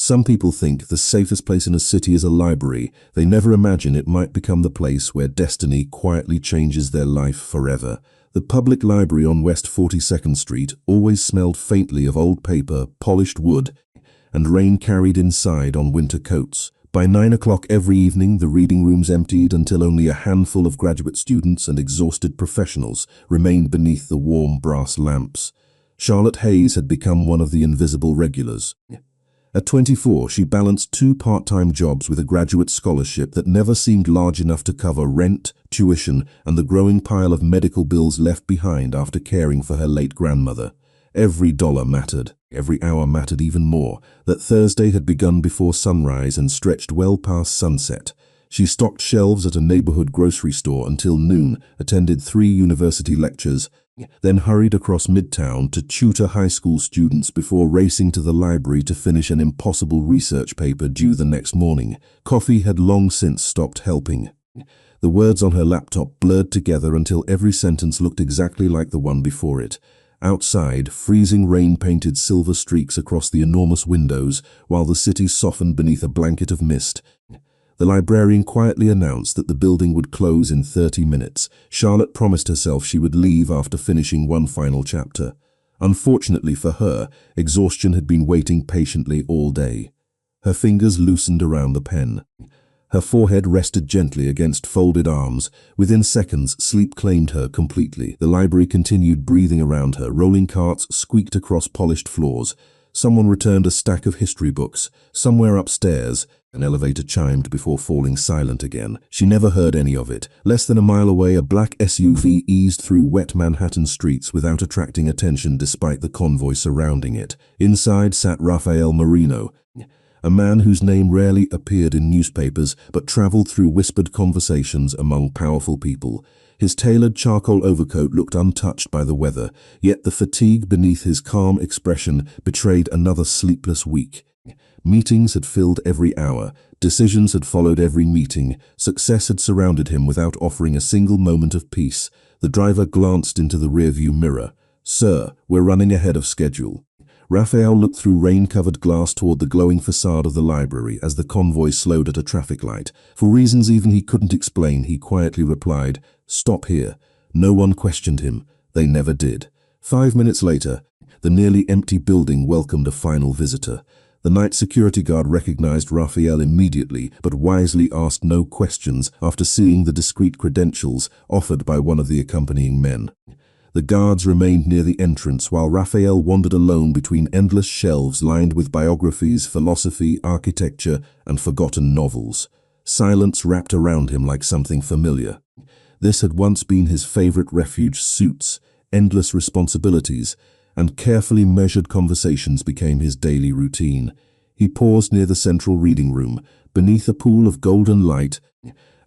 Some people think the safest place in a city is a library. They never imagine it might become the place where destiny quietly changes their life forever. The public library on West 42nd Street always smelled faintly of old paper, polished wood, and rain carried inside on winter coats. By 9 o'clock every evening, the reading rooms emptied until only a handful of graduate students and exhausted professionals remained beneath the warm brass lamps. Charlotte Hayes had become one of the invisible regulars. At 24, she balanced 2 part-time jobs with a graduate scholarship that never seemed large enough to cover rent, tuition, and the growing pile of medical bills left behind after caring for her late grandmother. Every dollar mattered. Every hour mattered even more. That Thursday had begun before sunrise and stretched well past sunset. She stocked shelves at a neighborhood grocery store until noon, attended 3 university lectures, then hurried across Midtown to tutor high school students before racing to the library to finish an impossible research paper due the next morning. Coffee had long since stopped helping. The words on her laptop blurred together until every sentence looked exactly like the one before it. Outside, freezing rain painted silver streaks across the enormous windows, while the city softened beneath a blanket of mist. The librarian quietly announced that the building would close in 30 minutes. Charlotte promised herself she would leave after finishing one final chapter. Unfortunately for her, exhaustion had been waiting patiently all day. Her fingers loosened around the pen. Her forehead rested gently against folded arms. Within seconds, sleep claimed her completely. The library continued breathing around her. Rolling carts squeaked across polished floors. Someone returned a stack of history books. Somewhere upstairs, an elevator chimed before falling silent again. She never heard any of it. Less than a mile away, a black SUV eased through wet Manhattan streets without attracting attention despite the convoy surrounding it. Inside sat Rafael Marino, a man whose name rarely appeared in newspapers but traveled through whispered conversations among powerful people. His tailored charcoal overcoat looked untouched by the weather, yet the fatigue beneath his calm expression betrayed another sleepless week. Meetings had filled every hour, decisions had followed every meeting, success had surrounded him without offering a single moment of peace. The driver glanced into the rearview mirror. "Sir, we're running ahead of schedule." Raphael looked through rain-covered glass toward the glowing facade of the library as the convoy slowed at a traffic light. For reasons even he couldn't explain, he quietly replied, "Stop here." No one questioned him. They never did. 5 minutes later, the nearly empty building welcomed a final visitor. The night security guard recognized Raphael immediately, but wisely asked no questions after seeing the discreet credentials offered by one of the accompanying men. The guards remained near the entrance while Raphael wandered alone between endless shelves lined with biographies, philosophy, architecture, and forgotten novels. Silence wrapped around him like something familiar. This had once been his favorite refuge. Suits, endless responsibilities, and carefully measured conversations became his daily routine. He paused near the central reading room. Beneath a pool of golden light,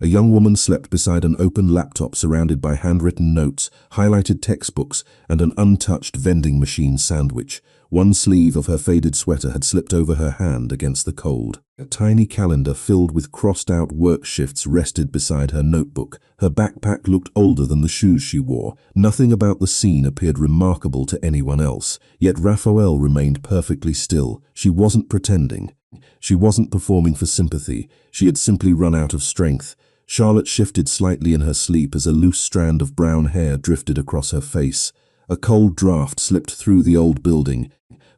a young woman slept beside an open laptop surrounded by handwritten notes, highlighted textbooks, and an untouched vending machine sandwich. One sleeve of her faded sweater had slipped over her hand against the cold. A tiny calendar filled with crossed-out work shifts rested beside her notebook. Her backpack looked older than the shoes she wore. Nothing about the scene appeared remarkable to anyone else, yet Raphael remained perfectly still. She wasn't pretending. She wasn't performing for sympathy. She had simply run out of strength. Charlotte shifted slightly in her sleep as a loose strand of brown hair drifted across her face. A cold draft slipped through the old building,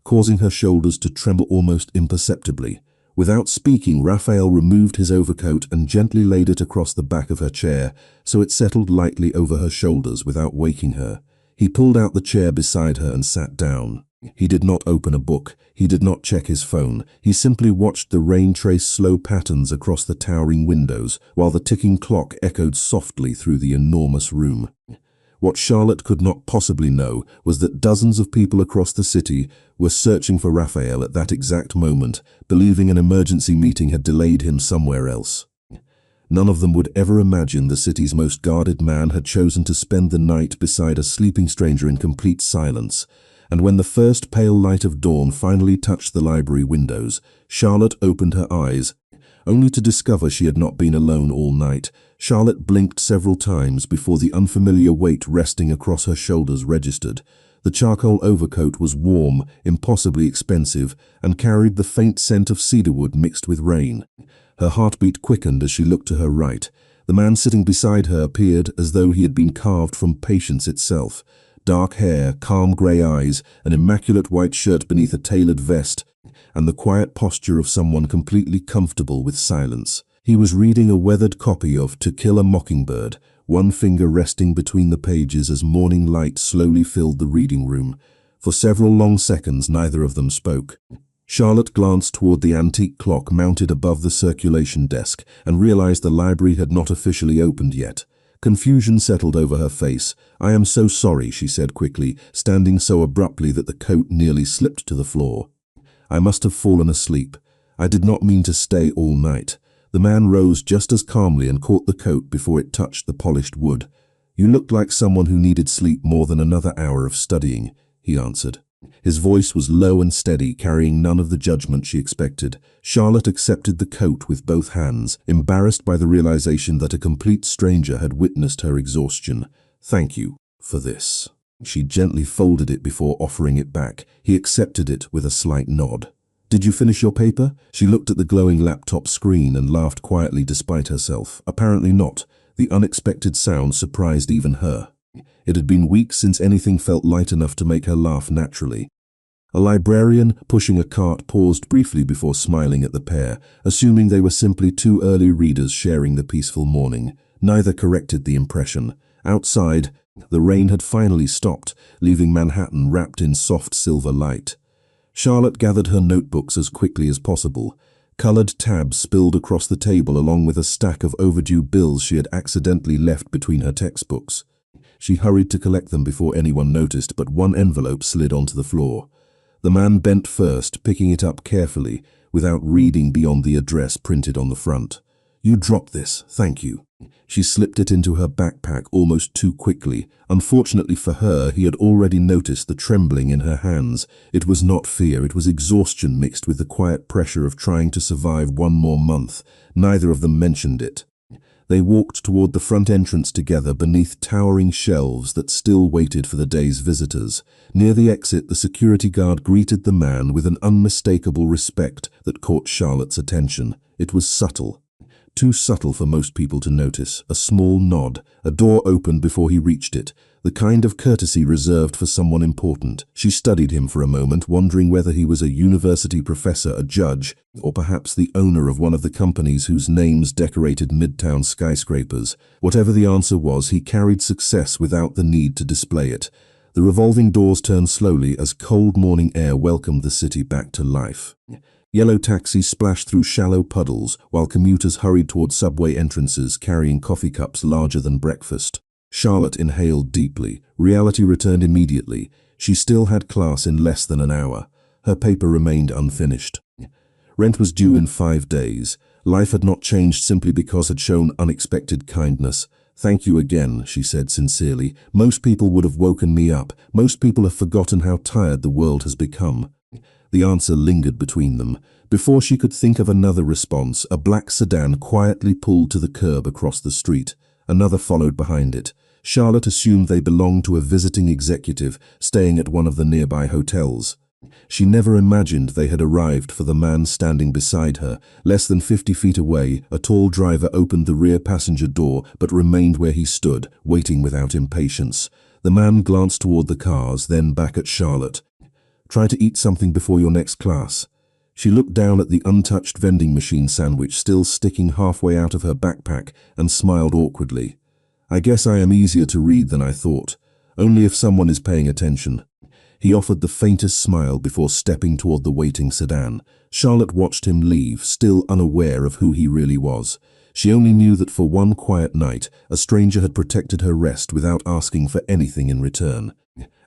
causing her shoulders to tremble almost imperceptibly. Without speaking, Raphael removed his overcoat and gently laid it across the back of her chair, so it settled lightly over her shoulders without waking her. He pulled out the chair beside her and sat down. He did not open a book. He did not check his phone. He simply watched the rain trace slow patterns across the towering windows, while the ticking clock echoed softly through the enormous room. What Charlotte could not possibly know was that dozens of people across the city were searching for Raphael at that exact moment, believing an emergency meeting had delayed him somewhere else. None of them would ever imagine the city's most guarded man had chosen to spend the night beside a sleeping stranger in complete silence. And when the first pale light of dawn finally touched the library windows, Charlotte opened her eyes, only to discover she had not been alone all night. Charlotte blinked several times before the unfamiliar weight resting across her shoulders registered. The charcoal overcoat was warm, impossibly expensive, and carried the faint scent of cedarwood mixed with rain. Her heartbeat quickened as she looked to her right. The man sitting beside her appeared as though he had been carved from patience itself. Dark hair, calm grey eyes, an immaculate white shirt beneath a tailored vest, and the quiet posture of someone completely comfortable with silence. He was reading a weathered copy of To Kill a Mockingbird, one finger resting between the pages as morning light slowly filled the reading room. For several long seconds, neither of them spoke. Charlotte glanced toward the antique clock mounted above the circulation desk and realized the library had not officially opened yet. Confusion settled over her face. "I am so sorry," she said quickly, standing so abruptly that the coat nearly slipped to the floor. "I must have fallen asleep. I did not mean to stay all night." The man rose just as calmly and caught the coat before it touched the polished wood. "You looked like someone who needed sleep more than another hour of studying," he answered. His voice was low and steady, carrying none of the judgment she expected. Charlotte accepted the coat with both hands, embarrassed by the realization that a complete stranger had witnessed her exhaustion. "Thank you for this." She gently folded it before offering it back. He accepted it with a slight nod. "Did you finish your paper?" She looked at the glowing laptop screen and laughed quietly despite herself. Apparently not. The unexpected sound surprised even her. It had been weeks since anything felt light enough to make her laugh naturally. A librarian pushing a cart paused briefly before smiling at the pair, assuming they were simply two early readers sharing the peaceful morning. Neither corrected the impression. Outside, the rain had finally stopped, leaving Manhattan wrapped in soft silver light. Charlotte gathered her notebooks as quickly as possible. Colored tabs spilled across the table along with a stack of overdue bills she had accidentally left between her textbooks. She hurried to collect them before anyone noticed, but one envelope slid onto the floor. The man bent first, picking it up carefully, without reading beyond the address printed on the front. "You dropped this, thank you." She slipped it into her backpack almost too quickly. Unfortunately for her, he had already noticed the trembling in her hands. It was not fear, it was exhaustion mixed with the quiet pressure of trying to survive one more month. Neither of them mentioned it. They walked toward the front entrance together beneath towering shelves that still waited for the day's visitors. Near the exit, the security guard greeted the man with an unmistakable respect that caught Charlotte's attention. It was subtle. Too subtle for most people to notice. A small nod. A door opened before he reached it. The kind of courtesy reserved for someone important. She studied him for a moment, wondering whether he was a university professor, a judge, or perhaps the owner of one of the companies whose names decorated midtown skyscrapers. Whatever the answer was, he carried success without the need to display it. The revolving doors turned slowly as cold morning air welcomed the city back to life. Yellow taxis splashed through shallow puddles, while commuters hurried toward subway entrances carrying coffee cups larger than breakfast. Charlotte inhaled deeply. Reality returned immediately. She still had class in less than an hour. Her paper remained unfinished. Rent was due in 5 days. Life had not changed simply because had shown unexpected kindness. "Thank you again," she said sincerely. "Most people would have woken me up. Most people have forgotten how tired the world has become." The answer lingered between them. Before she could think of another response, a black sedan quietly pulled to the curb across the street. Another followed behind it. Charlotte assumed they belonged to a visiting executive staying at one of the nearby hotels. She never imagined they had arrived for the man standing beside her. Less than 50 feet away, a tall driver opened the rear passenger door but remained where he stood, waiting without impatience. The man glanced toward the cars, then back at Charlotte. "Try to eat something before your next class." She looked down at the untouched vending machine sandwich still sticking halfway out of her backpack and smiled awkwardly. "I guess I am easier to read than I thought. Only if someone is paying attention." He offered the faintest smile before stepping toward the waiting sedan. Charlotte watched him leave, still unaware of who he really was. She only knew that for one quiet night, a stranger had protected her rest without asking for anything in return.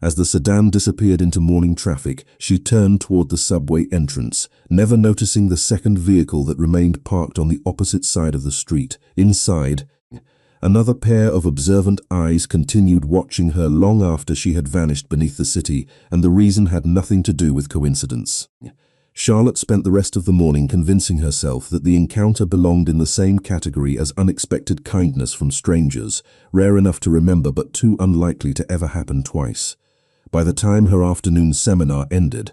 As the sedan disappeared into morning traffic, she turned toward the subway entrance, never noticing the second vehicle that remained parked on the opposite side of the street. Inside, another pair of observant eyes continued watching her long after she had vanished beneath the city, and the reason had nothing to do with coincidence. Charlotte spent the rest of the morning convincing herself that the encounter belonged in the same category as unexpected kindness from strangers, rare enough to remember but too unlikely to ever happen twice. By the time her afternoon seminar ended,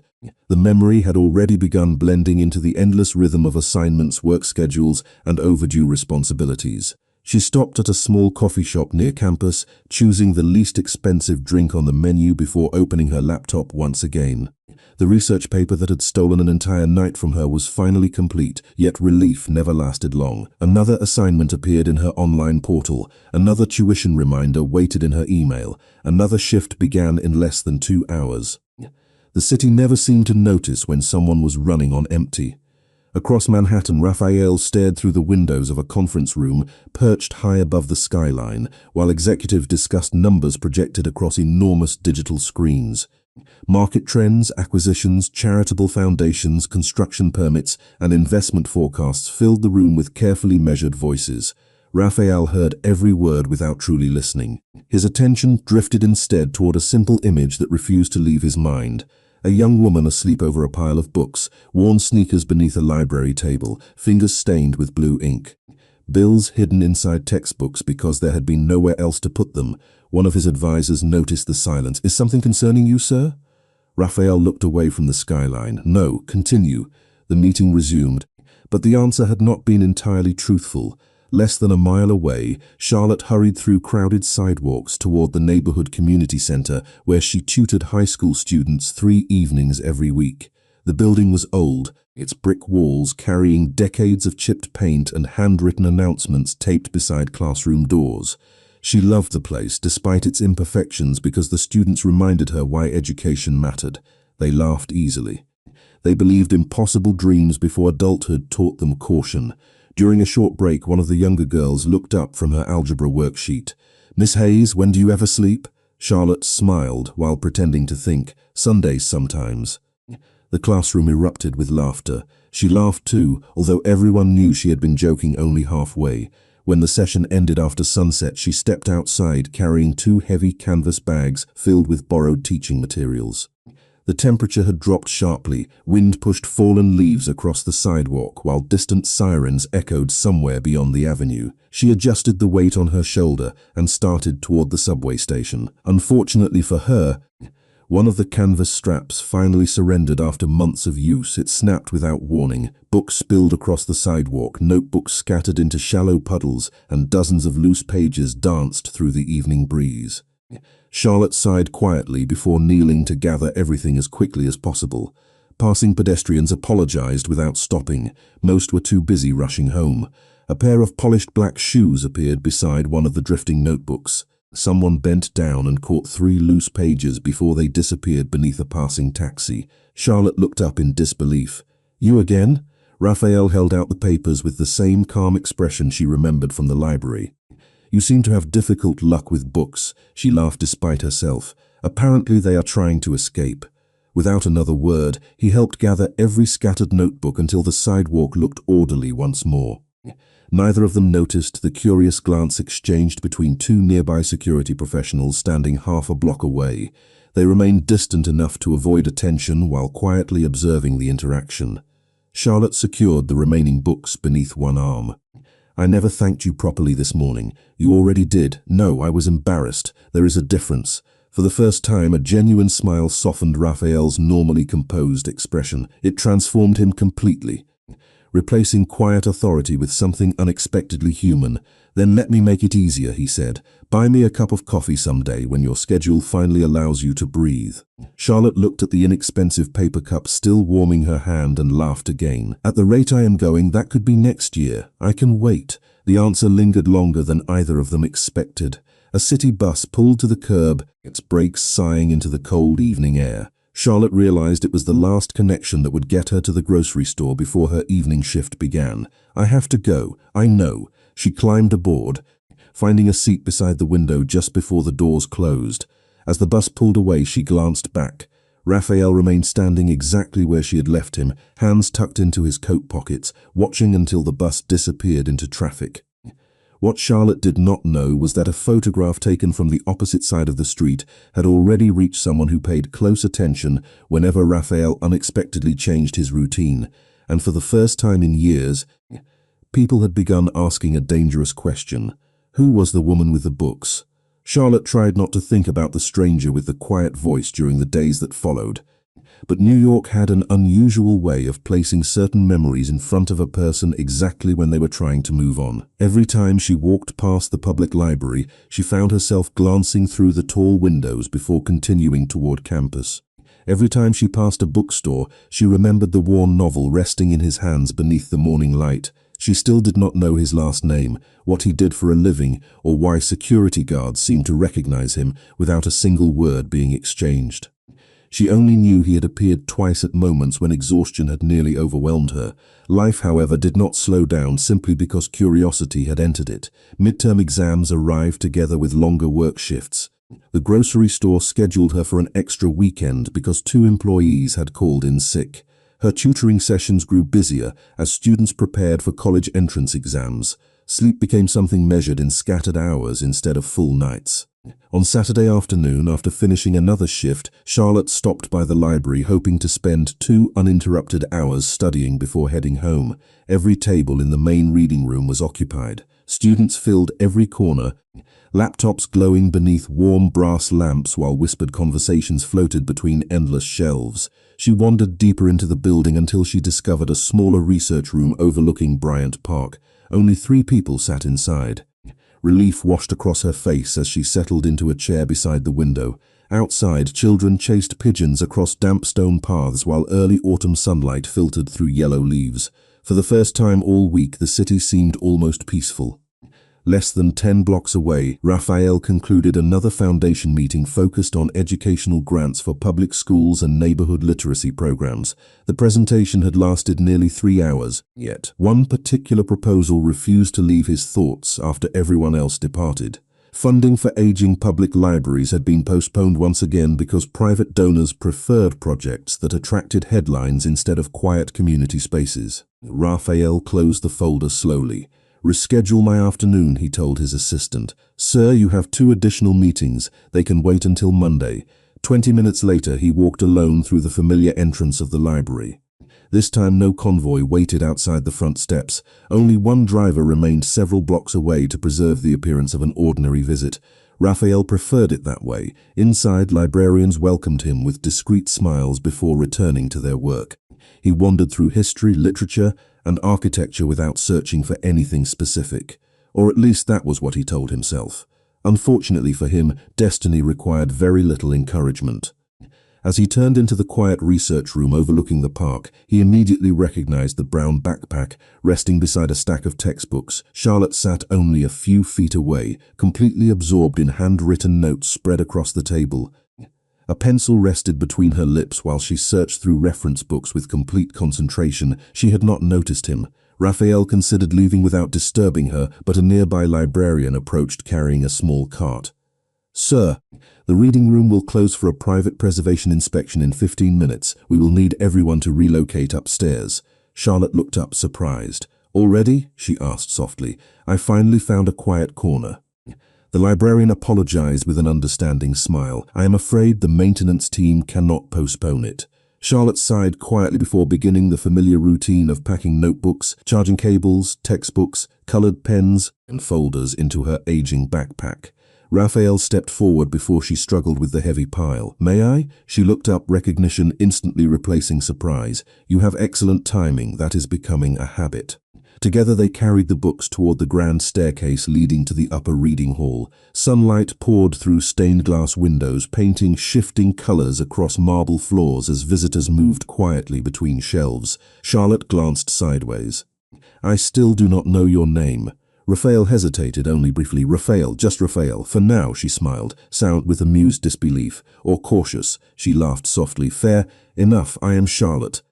the memory had already begun blending into the endless rhythm of assignments, work schedules, and overdue responsibilities. She stopped at a small coffee shop near campus, choosing the least expensive drink on the menu before opening her laptop once again. The research paper that had stolen an entire night from her was finally complete, yet relief never lasted long. Another assignment appeared in her online portal, another tuition reminder waited in her email, another shift began in less than 2 hours. The city never seemed to notice when someone was running on empty. Across Manhattan, Raphael stared through the windows of a conference room perched high above the skyline, while executives discussed numbers projected across enormous digital screens. Market trends, acquisitions, charitable foundations, construction permits, and investment forecasts filled the room with carefully measured voices. Raphael heard every word without truly listening. His attention drifted instead toward a simple image that refused to leave his mind. A young woman asleep over a pile of books, worn sneakers beneath a library table, fingers stained with blue ink. Bills hidden inside textbooks because there had been nowhere else to put them. One of his advisors noticed the silence. "Is something concerning you, sir?" Raphael looked away from the skyline. "No, continue." The meeting resumed, but the answer had not been entirely truthful. Less than a mile away, Charlotte hurried through crowded sidewalks toward the neighborhood community center where she tutored high school students 3 evenings every week. The building was old, its brick walls carrying decades of chipped paint and handwritten announcements taped beside classroom doors. She loved the place despite its imperfections because the students reminded her why education mattered. They laughed easily. They believed impossible dreams before adulthood taught them caution. During a short break, one of the younger girls looked up from her algebra worksheet. "Miss Hayes, when do you ever sleep?" Charlotte smiled while pretending to think. "Sundays sometimes." The classroom erupted with laughter. She laughed too, although everyone knew she had been joking only halfway. When the session ended after sunset, she stepped outside carrying 2 heavy canvas bags filled with borrowed teaching materials. The temperature had dropped sharply, wind pushed fallen leaves across the sidewalk while distant sirens echoed somewhere beyond the avenue. She adjusted the weight on her shoulder and started toward the subway station. Unfortunately for her, one of the canvas straps finally surrendered after months of use. It snapped without warning. Books spilled across the sidewalk, notebooks scattered into shallow puddles, and dozens of loose pages danced through the evening breeze. Charlotte sighed quietly before kneeling to gather everything as quickly as possible. Passing pedestrians apologized without stopping. Most were too busy rushing home. A pair of polished black shoes appeared beside one of the drifting notebooks. Someone bent down and caught 3 loose pages before they disappeared beneath a passing taxi. Charlotte looked up in disbelief. "You again?" Raphael held out the papers with the same calm expression she remembered from the library. "You seem to have difficult luck with books," she laughed despite herself. "Apparently they are trying to escape." Without another word, he helped gather every scattered notebook until the sidewalk looked orderly once more. Neither of them noticed the curious glance exchanged between 2 nearby security professionals standing half a block away. They remained distant enough to avoid attention while quietly observing the interaction. Charlotte secured the remaining books beneath one arm. "I never thanked you properly this morning." "You already did." "No, I was embarrassed. There is a difference." For the first time, a genuine smile softened Raphael's normally composed expression. It transformed him completely, replacing quiet authority with something unexpectedly human. "Then let me make it easier," he said. "Buy me a cup of coffee someday when your schedule finally allows you to breathe." Charlotte looked at the inexpensive paper cup still warming her hand and laughed again. "At the rate I am going, that could be next year. I can wait." The answer lingered longer than either of them expected. A city bus pulled to the curb, its brakes sighing into the cold evening air. Charlotte realized it was the last connection that would get her to the grocery store before her evening shift began. "I have to go, I know." She climbed aboard, finding a seat beside the window just before the doors closed. As the bus pulled away, she glanced back. Raphael remained standing exactly where she had left him, hands tucked into his coat pockets, watching until the bus disappeared into traffic. What Charlotte did not know was that a photograph taken from the opposite side of the street had already reached someone who paid close attention whenever Raphael unexpectedly changed his routine, and for the first time in years, people had begun asking a dangerous question. Who was the woman with the books? Charlotte tried not to think about the stranger with the quiet voice during the days that followed. But New York had an unusual way of placing certain memories in front of a person exactly when they were trying to move on. Every time she walked past the public library, she found herself glancing through the tall windows before continuing toward campus. Every time she passed a bookstore, she remembered the worn novel resting in his hands beneath the morning light. She still did not know his last name, what he did for a living, or why security guards seemed to recognize him without a single word being exchanged. She only knew he had appeared twice at moments when exhaustion had nearly overwhelmed her. Life, however, did not slow down simply because curiosity had entered it. Midterm exams arrived together with longer work shifts. The grocery store scheduled her for an extra weekend because 2 employees had called in sick. Her tutoring sessions grew busier as students prepared for college entrance exams. Sleep became something measured in scattered hours instead of full nights. On Saturday afternoon, after finishing another shift, Charlotte stopped by the library hoping to spend 2 uninterrupted hours studying before heading home. Every table in the main reading room was occupied. Students filled every corner, laptops glowing beneath warm brass lamps while whispered conversations floated between endless shelves. She wandered deeper into the building until she discovered a smaller research room overlooking Bryant Park. Only 3 people sat inside. Relief washed across her face as she settled into a chair beside the window. Outside, children chased pigeons across damp stone paths while early autumn sunlight filtered through yellow leaves. For the first time all week, the city seemed almost peaceful. Less than 10 blocks away, Raphael concluded another foundation meeting focused on educational grants for public schools and neighborhood literacy programs. The presentation had lasted nearly 3 hours, yet one particular proposal refused to leave his thoughts after everyone else departed. Funding for aging public libraries had been postponed once again because private donors preferred projects that attracted headlines instead of quiet community spaces. Raphael closed the folder slowly. "Reschedule my afternoon," he told his assistant. "Sir, you have 2 additional meetings. They can wait until Monday." 20 minutes later, he walked alone through the familiar entrance of the library. This time no convoy waited outside the front steps. Only one driver remained several blocks away to preserve the appearance of an ordinary visit. Raphael preferred it that way. Inside, librarians welcomed him with discreet smiles before returning to their work. He wandered through history, literature, and architecture without searching for anything specific. Or at least that was what he told himself. Unfortunately for him, destiny required very little encouragement. As he turned into the quiet research room overlooking the park, he immediately recognized the brown backpack resting beside a stack of textbooks. Charlotte sat only a few feet away, completely absorbed in handwritten notes spread across the table. A pencil rested between her lips while she searched through reference books with complete concentration. She had not noticed him. Raphael considered leaving without disturbing her, but a nearby librarian approached carrying a small cart. "Sir, the reading room will close for a private preservation inspection in 15 minutes. We will need everyone to relocate upstairs." Charlotte looked up, surprised. "Already?" she asked softly. "I finally found a quiet corner." The librarian apologized with an understanding smile. "I am afraid the maintenance team cannot postpone it." Charlotte sighed quietly before beginning the familiar routine of packing notebooks, charging cables, textbooks, colored pens, and folders into her aging backpack. Raphael stepped forward before she struggled with the heavy pile. "May I?" She looked up, recognition instantly replacing surprise. "You have excellent timing. That is becoming a habit." Together they carried the books toward the grand staircase leading to the upper reading hall. Sunlight poured through stained glass windows, painting shifting colors across marble floors as visitors moved quietly between shelves. Charlotte glanced sideways. "I still do not know your name." Raphael hesitated only briefly. "Raphael, just Raphael. For now," she smiled, sound with amused disbelief. "Or cautious." She laughed softly. "Fair enough, I am Charlotte.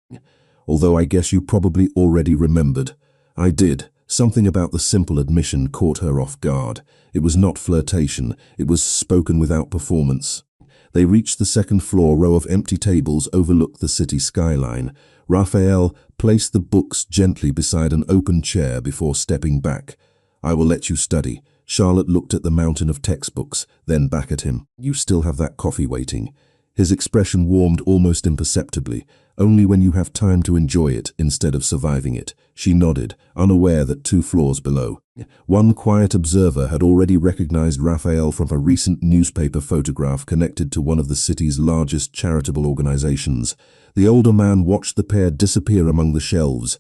Although I guess you probably already remembered." I did. Something about the simple admission caught her off guard. It was not flirtation. It was spoken without performance. They reached the second floor. Row of empty tables overlooked the city skyline. Raphael placed the books gently beside an open chair before stepping back. "I will let you study." Charlotte looked at the mountain of textbooks, then back at him. "You still have that coffee waiting." His expression warmed almost imperceptibly. Only when you have time to enjoy it instead of surviving it. She nodded, unaware that 2 floors below. One quiet observer had already recognized Raphael from a recent newspaper photograph connected to one of the city's largest charitable organizations. The older man watched the pair disappear among the shelves,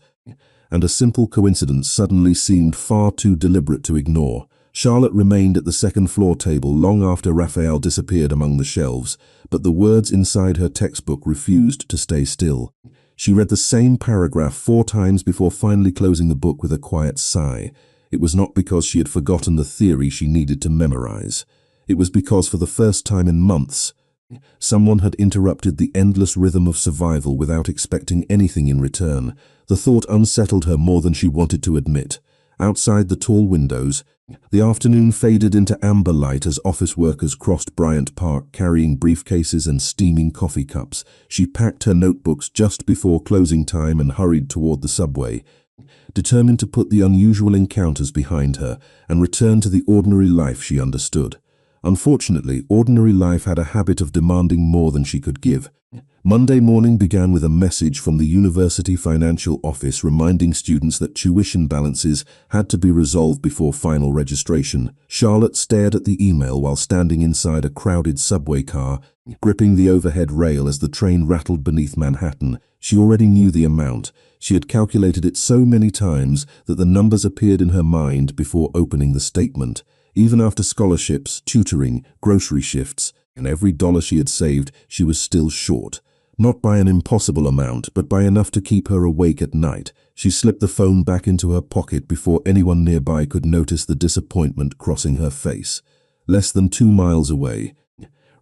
and a simple coincidence suddenly seemed far too deliberate to ignore. Charlotte remained at the second-floor table long after Raphael disappeared among the shelves, but the words inside her textbook refused to stay still. She read the same paragraph 4 times before finally closing the book with a quiet sigh. It was not because she had forgotten the theory she needed to memorize. It was because for the first time in months, someone had interrupted the endless rhythm of survival without expecting anything in return. The thought unsettled her more than she wanted to admit. Outside the tall windows, the afternoon faded into amber light as office workers crossed Bryant Park carrying briefcases and steaming coffee cups. She packed her notebooks just before closing time and hurried toward the subway, determined to put the unusual encounters behind her and return to the ordinary life she understood. Unfortunately, ordinary life had a habit of demanding more than she could give. Monday morning began with a message from the university financial office reminding students that tuition balances had to be resolved before final registration. Charlotte stared at the email while standing inside a crowded subway car, gripping the overhead rail as the train rattled beneath Manhattan. She already knew the amount. She had calculated it so many times that the numbers appeared in her mind before opening the statement. Even after scholarships, tutoring, grocery shifts, and every dollar she had saved, she was still short. Not by an impossible amount, but by enough to keep her awake at night. She slipped the phone back into her pocket before anyone nearby could notice the disappointment crossing her face. Less than 2 miles away,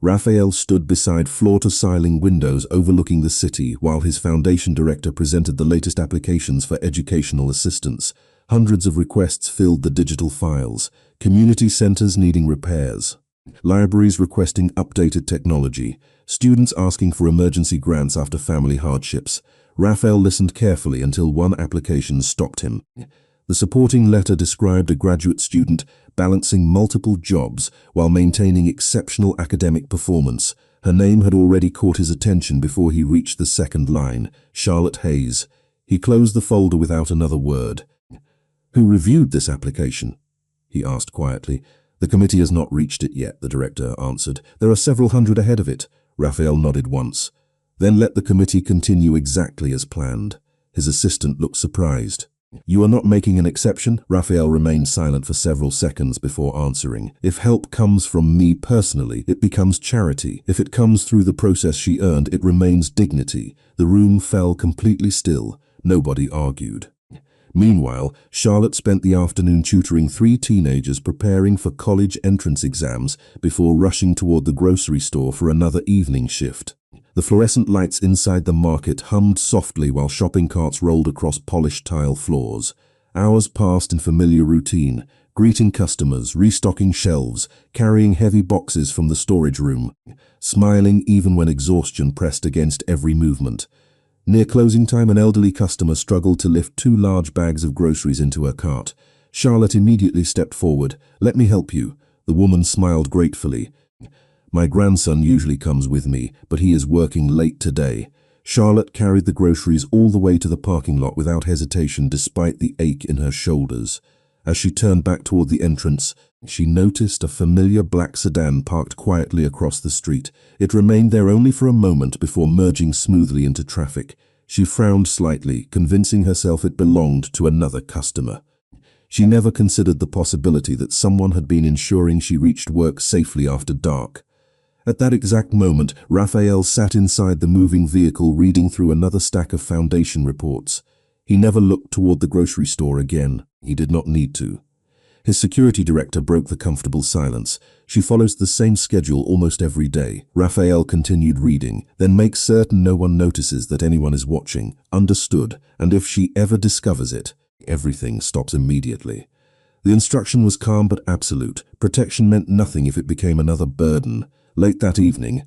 Raphael stood beside floor-to-ceiling windows overlooking the city while his foundation director presented the latest applications for educational assistance. Hundreds of requests filled the digital files, community centers needing repairs, libraries requesting updated technology, students asking for emergency grants after family hardships. Raphael listened carefully until one application stopped him. The supporting letter described a graduate student balancing multiple jobs while maintaining exceptional academic performance. Her name had already caught his attention before he reached the second line, Charlotte Hayes. He closed the folder without another word. "Who reviewed this application?" he asked quietly. "The committee has not reached it yet," the director answered. "There are several hundred ahead of it." Raphael nodded once. "Then let the committee continue exactly as planned." His assistant looked surprised. "You are not making an exception?" Raphael remained silent for several seconds before answering. "If help comes from me personally, it becomes charity. If it comes through the process she earned, it remains dignity." The room fell completely still. Nobody argued. Meanwhile, Charlotte spent the afternoon tutoring 3 teenagers preparing for college entrance exams before rushing toward the grocery store for another evening shift. The fluorescent lights inside the market hummed softly while shopping carts rolled across polished tile floors. Hours passed in familiar routine, greeting customers, restocking shelves, carrying heavy boxes from the storage room, smiling even when exhaustion pressed against every movement. Near closing time, an elderly customer struggled to lift 2 large bags of groceries into her cart. Charlotte immediately stepped forward. "Let me help you." The woman smiled gratefully. "My grandson usually comes with me, but he is working late today." Charlotte carried the groceries all the way to the parking lot without hesitation despite the ache in her shoulders. As she turned back toward the entrance, she noticed a familiar black sedan parked quietly across the street. It remained there only for a moment before merging smoothly into traffic. She frowned slightly, convincing herself it belonged to another customer. She never considered the possibility that someone had been ensuring she reached work safely after dark. At that exact moment, Raphael sat inside the moving vehicle reading through another stack of foundation reports. He never looked toward the grocery store again. He did not need to. His security director broke the comfortable silence. "She follows the same schedule almost every day." Raphael continued reading. "Then make certain no one notices that anyone is watching." "Understood. And if she ever discovers it, everything stops immediately." The instruction was calm but absolute. Protection meant nothing if it became another burden. Late that evening,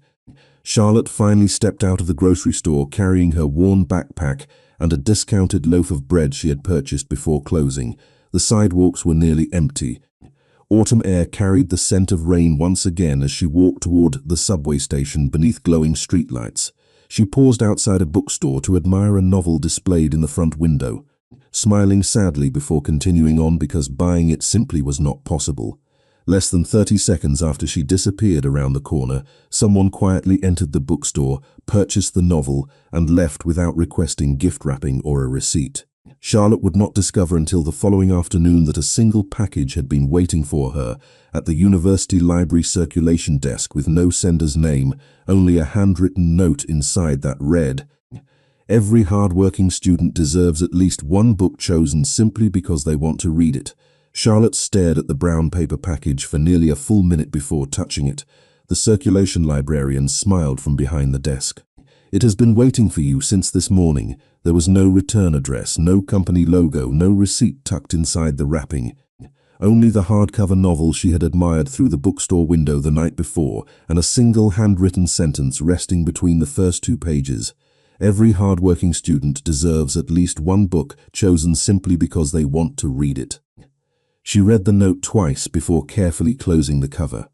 Charlotte finally stepped out of the grocery store carrying her worn backpack and a discounted loaf of bread she had purchased before closing. The sidewalks were nearly empty. Autumn air carried the scent of rain once again as she walked toward the subway station beneath glowing streetlights. She paused outside a bookstore to admire a novel displayed in the front window, smiling sadly before continuing on because buying it simply was not possible. Less than 30 seconds after she disappeared around the corner, someone quietly entered the bookstore, purchased the novel, and left without requesting gift wrapping or a receipt. Charlotte would not discover until the following afternoon that a single package had been waiting for her at the university library circulation desk with no sender's name, only a handwritten note inside that read, "Every hard-working student deserves at least one book chosen simply because they want to read it." Charlotte stared at the brown paper package for nearly a full minute before touching it. The circulation librarian smiled from behind the desk. "It has been waiting for you since this morning." There was no return address, no company logo, no receipt tucked inside the wrapping. Only the hardcover novel she had admired through the bookstore window the night before, and a single handwritten sentence resting between the first two pages. "Every hard-working student deserves at least one book chosen simply because they want to read it." She read the note twice before carefully closing the cover.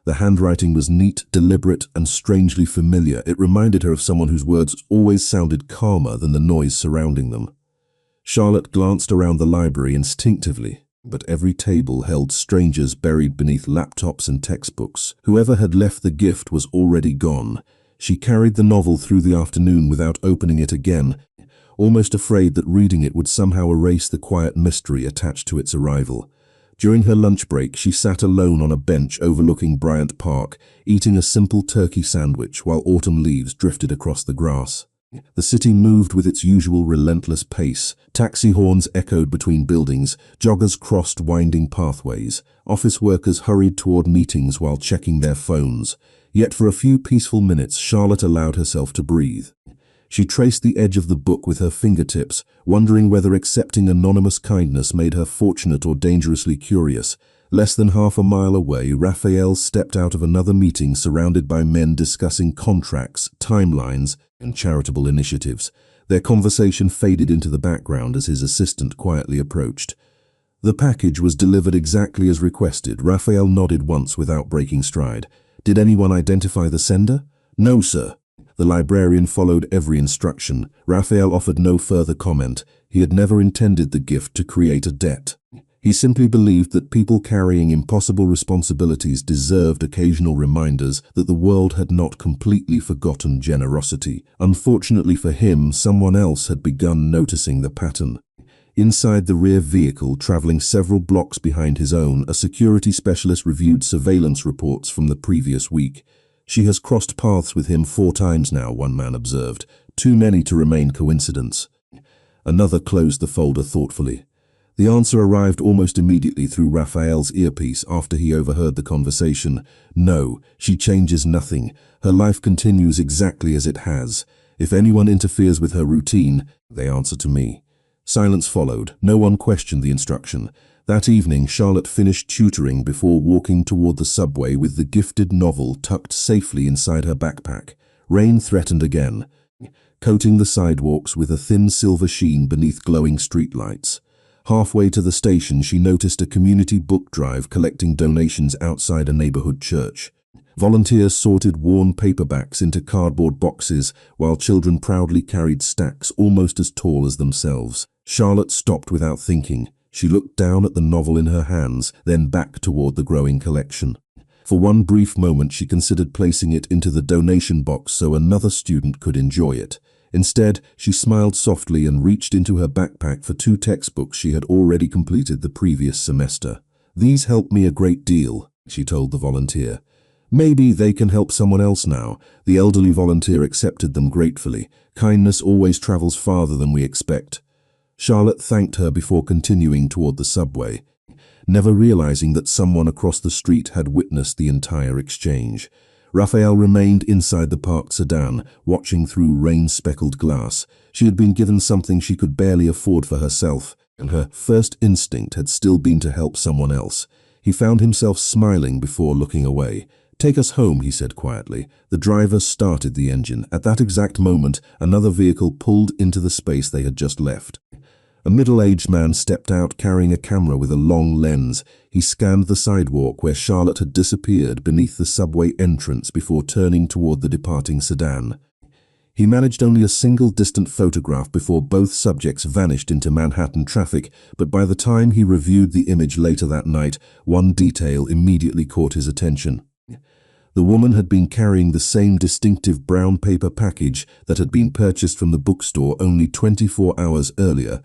The handwriting was neat, deliberate, and strangely familiar. It reminded her of someone whose words always sounded calmer than the noise surrounding them. Charlotte glanced around the library instinctively, but every table held strangers buried beneath laptops and textbooks. Whoever had left the gift was already gone. She carried the novel through the afternoon without opening it again, almost afraid that reading it would somehow erase the quiet mystery attached to its arrival. During her lunch break, she sat alone on a bench overlooking Bryant Park, eating a simple turkey sandwich while autumn leaves drifted across the grass. The city moved with its usual relentless pace. Taxi horns echoed between buildings, joggers crossed winding pathways, office workers hurried toward meetings while checking their phones. Yet for a few peaceful minutes, Charlotte allowed herself to breathe. She traced the edge of the book with her fingertips, wondering whether accepting anonymous kindness made her fortunate or dangerously curious. Less than half a mile away, Raphael stepped out of another meeting surrounded by men discussing contracts, timelines, and charitable initiatives. Their conversation faded into the background as his assistant quietly approached. The package was delivered exactly as requested. Raphael nodded once without breaking stride. "Did anyone identify the sender?" "No, sir." The librarian followed every instruction. Raphael offered no further comment. He had never intended the gift to create a debt. He simply believed that people carrying impossible responsibilities deserved occasional reminders that the world had not completely forgotten generosity. Unfortunately for him, someone else had begun noticing the pattern. Inside the rear vehicle, traveling several blocks behind his own, a security specialist reviewed surveillance reports from the previous week. "She has crossed paths with him 4 times now," one man observed. "Too many to remain coincidence." Another closed the folder thoughtfully. The answer arrived almost immediately through Raphael's earpiece after he overheard the conversation. "No, she changes nothing. Her life continues exactly as it has. If anyone interferes with her routine, they answer to me." Silence followed. No one questioned the instruction. That evening, Charlotte finished tutoring before walking toward the subway with the gifted novel tucked safely inside her backpack. Rain threatened again, coating the sidewalks with a thin silver sheen beneath glowing streetlights. Halfway to the station, she noticed a community book drive collecting donations outside a neighborhood church. Volunteers sorted worn paperbacks into cardboard boxes, while children proudly carried stacks almost as tall as themselves. Charlotte stopped without thinking. She looked down at the novel in her hands, then back toward the growing collection. For one brief moment, she considered placing it into the donation box so another student could enjoy it. Instead, she smiled softly and reached into her backpack for 2 textbooks she had already completed the previous semester. "These help me a great deal," she told the volunteer. "Maybe they can help someone else now." The elderly volunteer accepted them gratefully. Kindness always travels farther than we expect. Charlotte thanked her before continuing toward the subway, never realizing that someone across the street had witnessed the entire exchange. Raphael remained inside the parked sedan, watching through rain-speckled glass. She had been given something she could barely afford for herself, and her first instinct had still been to help someone else. He found himself smiling before looking away. "Take us home," he said quietly. The driver started the engine. At that exact moment, another vehicle pulled into the space they had just left. A middle-aged man stepped out carrying a camera with a long lens. He scanned the sidewalk where Charlotte had disappeared beneath the subway entrance before turning toward the departing sedan. He managed only a single distant photograph before both subjects vanished into Manhattan traffic, but by the time he reviewed the image later that night, one detail immediately caught his attention. The woman had been carrying the same distinctive brown paper package that had been purchased from the bookstore only 24 hours earlier,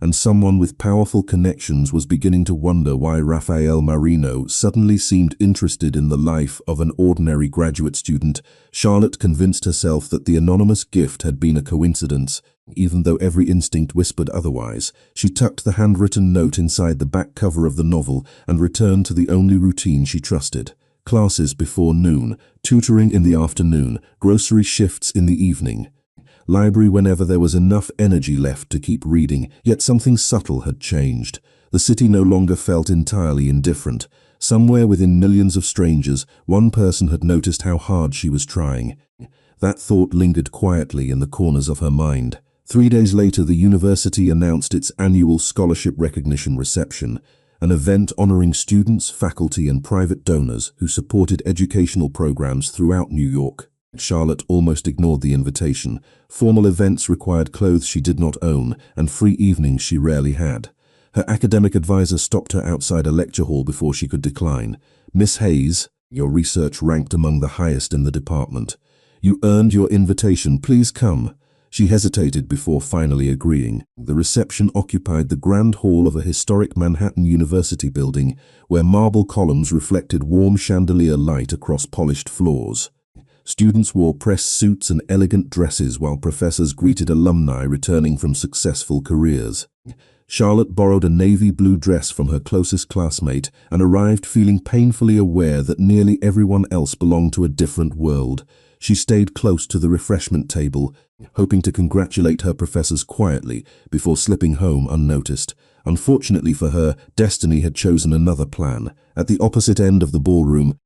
and someone with powerful connections was beginning to wonder why Rafael Marino suddenly seemed interested in the life of an ordinary graduate student. Charlotte convinced herself that the anonymous gift had been a coincidence, even though every instinct whispered otherwise. She tucked the handwritten note inside the back cover of the novel and returned to the only routine she trusted. Classes before noon, tutoring in the afternoon, grocery shifts in the evening. Library whenever there was enough energy left to keep reading, yet something subtle had changed. The city no longer felt entirely indifferent. Somewhere within millions of strangers, one person had noticed how hard she was trying. That thought lingered quietly in the corners of her mind. 3 days later, the university announced its annual scholarship recognition reception, an event honoring students, faculty, and private donors who supported educational programs throughout New York. Charlotte almost ignored the invitation. Formal events required clothes she did not own, and free evenings she rarely had. Her academic advisor stopped her outside a lecture hall before she could decline. "Miss Hayes, your research ranked among the highest in the department. You earned your invitation. Please come." She hesitated before finally agreeing. The reception occupied the grand hall of a historic Manhattan University building, where marble columns reflected warm chandelier light across polished floors. Students wore pressed suits and elegant dresses while professors greeted alumni returning from successful careers. Charlotte borrowed a navy blue dress from her closest classmate and arrived feeling painfully aware that nearly everyone else belonged to a different world. She stayed close to the refreshment table, hoping to congratulate her professors quietly before slipping home unnoticed. Unfortunately for her, destiny had chosen another plan. At the opposite end of the ballroom,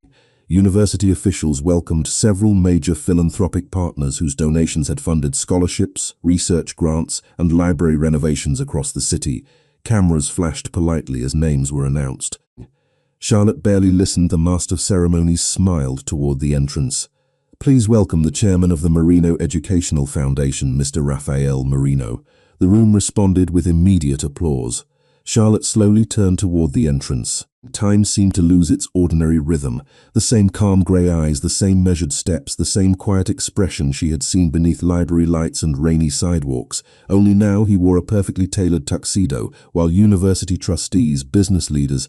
university officials welcomed several major philanthropic partners whose donations had funded scholarships, research grants, and library renovations across the city. Cameras flashed politely as names were announced. Charlotte barely listened. The master of ceremonies smiled toward the entrance. "Please welcome the chairman of the Marino Educational Foundation, Mr. Rafael Marino." The room responded with immediate applause. Charlotte slowly turned toward the entrance. Time seemed to lose its ordinary rhythm. The same calm grey eyes, the same measured steps, the same quiet expression she had seen beneath library lights and rainy sidewalks. Only now he wore a perfectly tailored tuxedo, while university trustees, business leaders,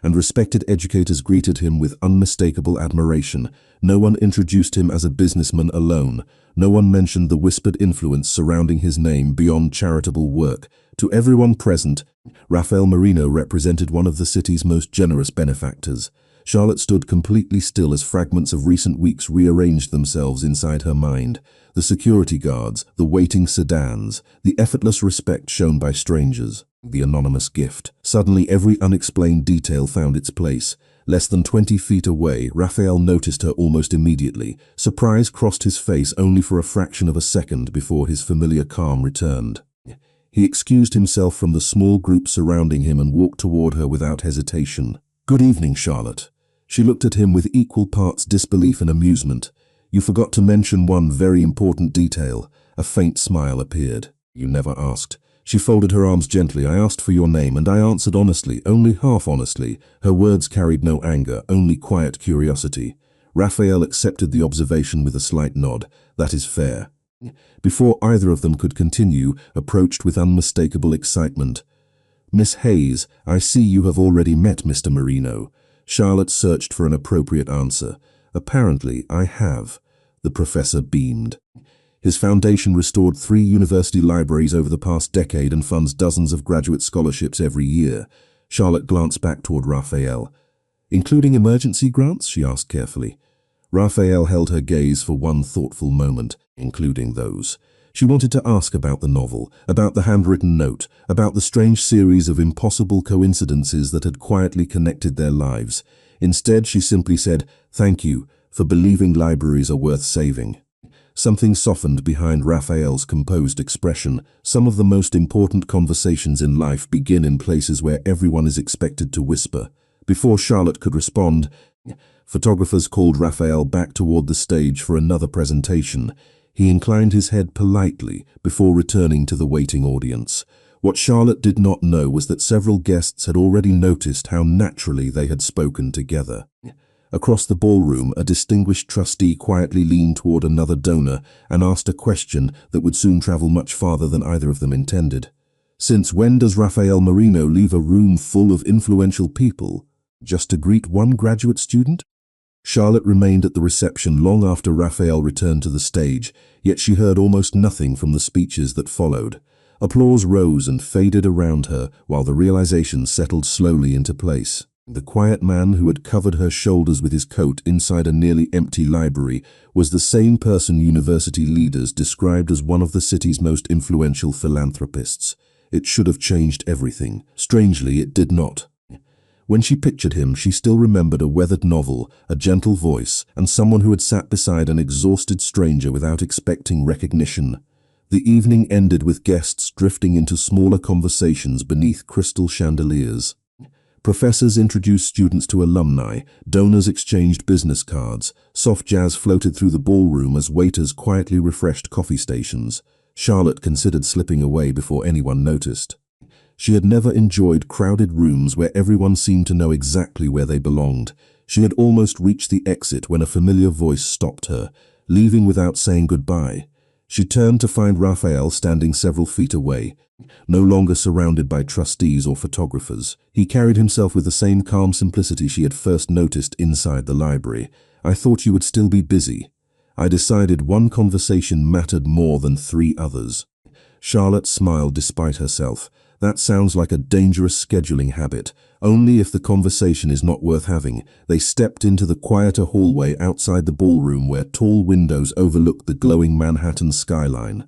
and respected educators greeted him with unmistakable admiration. No one introduced him as a businessman alone. No one mentioned the whispered influence surrounding his name beyond charitable work. To everyone present, Rafael Marino represented one of the city's most generous benefactors. Charlotte stood completely still as fragments of recent weeks rearranged themselves inside her mind. The security guards, the waiting sedans, the effortless respect shown by strangers, the anonymous gift. Suddenly every unexplained detail found its place. Less than 20 feet away, Rafael noticed her almost immediately. Surprise crossed his face only for a fraction of a second before his familiar calm returned. He excused himself from the small group surrounding him and walked toward her without hesitation. "Good evening, Charlotte." She looked at him with equal parts disbelief and amusement. "You forgot to mention one very important detail." A faint smile appeared. "You never asked." She folded her arms gently. "I asked for your name, and I answered honestly, only half honestly." Her words carried no anger, only quiet curiosity. Raphael accepted the observation with a slight nod. "That is fair." Before either of them could continue, approached with unmistakable excitement. "Miss Hayes, I see you have already met Mr. Marino." Charlotte searched for an appropriate answer. "Apparently, I have." The professor beamed. His foundation restored 3 university libraries over the past decade and funds dozens of graduate scholarships every year. Charlotte glanced back toward Raphael. "Including emergency grants?" she asked carefully. Raphael held her gaze for one thoughtful moment. "Including those." She wanted to ask about the novel, about the handwritten note, about the strange series of impossible coincidences that had quietly connected their lives. Instead, she simply said, "Thank you for believing libraries are worth saving." Something softened behind Raphael's composed expression. Some of the most important conversations in life begin in places where everyone is expected to whisper. Before Charlotte could respond, photographers called Raphael back toward the stage for another presentation. He inclined his head politely before returning to the waiting audience. What Charlotte did not know was that several guests had already noticed how naturally they had spoken together. Across the ballroom, a distinguished trustee quietly leaned toward another donor and asked a question that would soon travel much farther than either of them intended. Since when does Rafael Marino leave a room full of influential people just to greet one graduate student? Charlotte remained at the reception long after Rafael returned to the stage, yet she heard almost nothing from the speeches that followed. Applause rose and faded around her while the realization settled slowly into place. The quiet man who had covered her shoulders with his coat inside a nearly empty library was the same person university leaders described as one of the city's most influential philanthropists. It should have changed everything. Strangely, it did not. When she pictured him, she still remembered a weathered novel, a gentle voice, and someone who had sat beside an exhausted stranger without expecting recognition. The evening ended with guests drifting into smaller conversations beneath crystal chandeliers. Professors introduced students to alumni, donors exchanged business cards, soft jazz floated through the ballroom as waiters quietly refreshed coffee stations. Charlotte considered slipping away before anyone noticed. She had never enjoyed crowded rooms where everyone seemed to know exactly where they belonged. She had almost reached the exit when a familiar voice stopped her, leaving without saying goodbye. She turned to find Rafael standing several feet away, no longer surrounded by trustees or photographers. He carried himself with the same calm simplicity she had first noticed inside the library. "I thought you would still be busy. I decided one conversation mattered more than 3 others." Charlotte smiled despite herself. That sounds like a dangerous scheduling habit. Only if the conversation is not worth having. They stepped into the quieter hallway outside the ballroom where tall windows overlooked the glowing Manhattan skyline.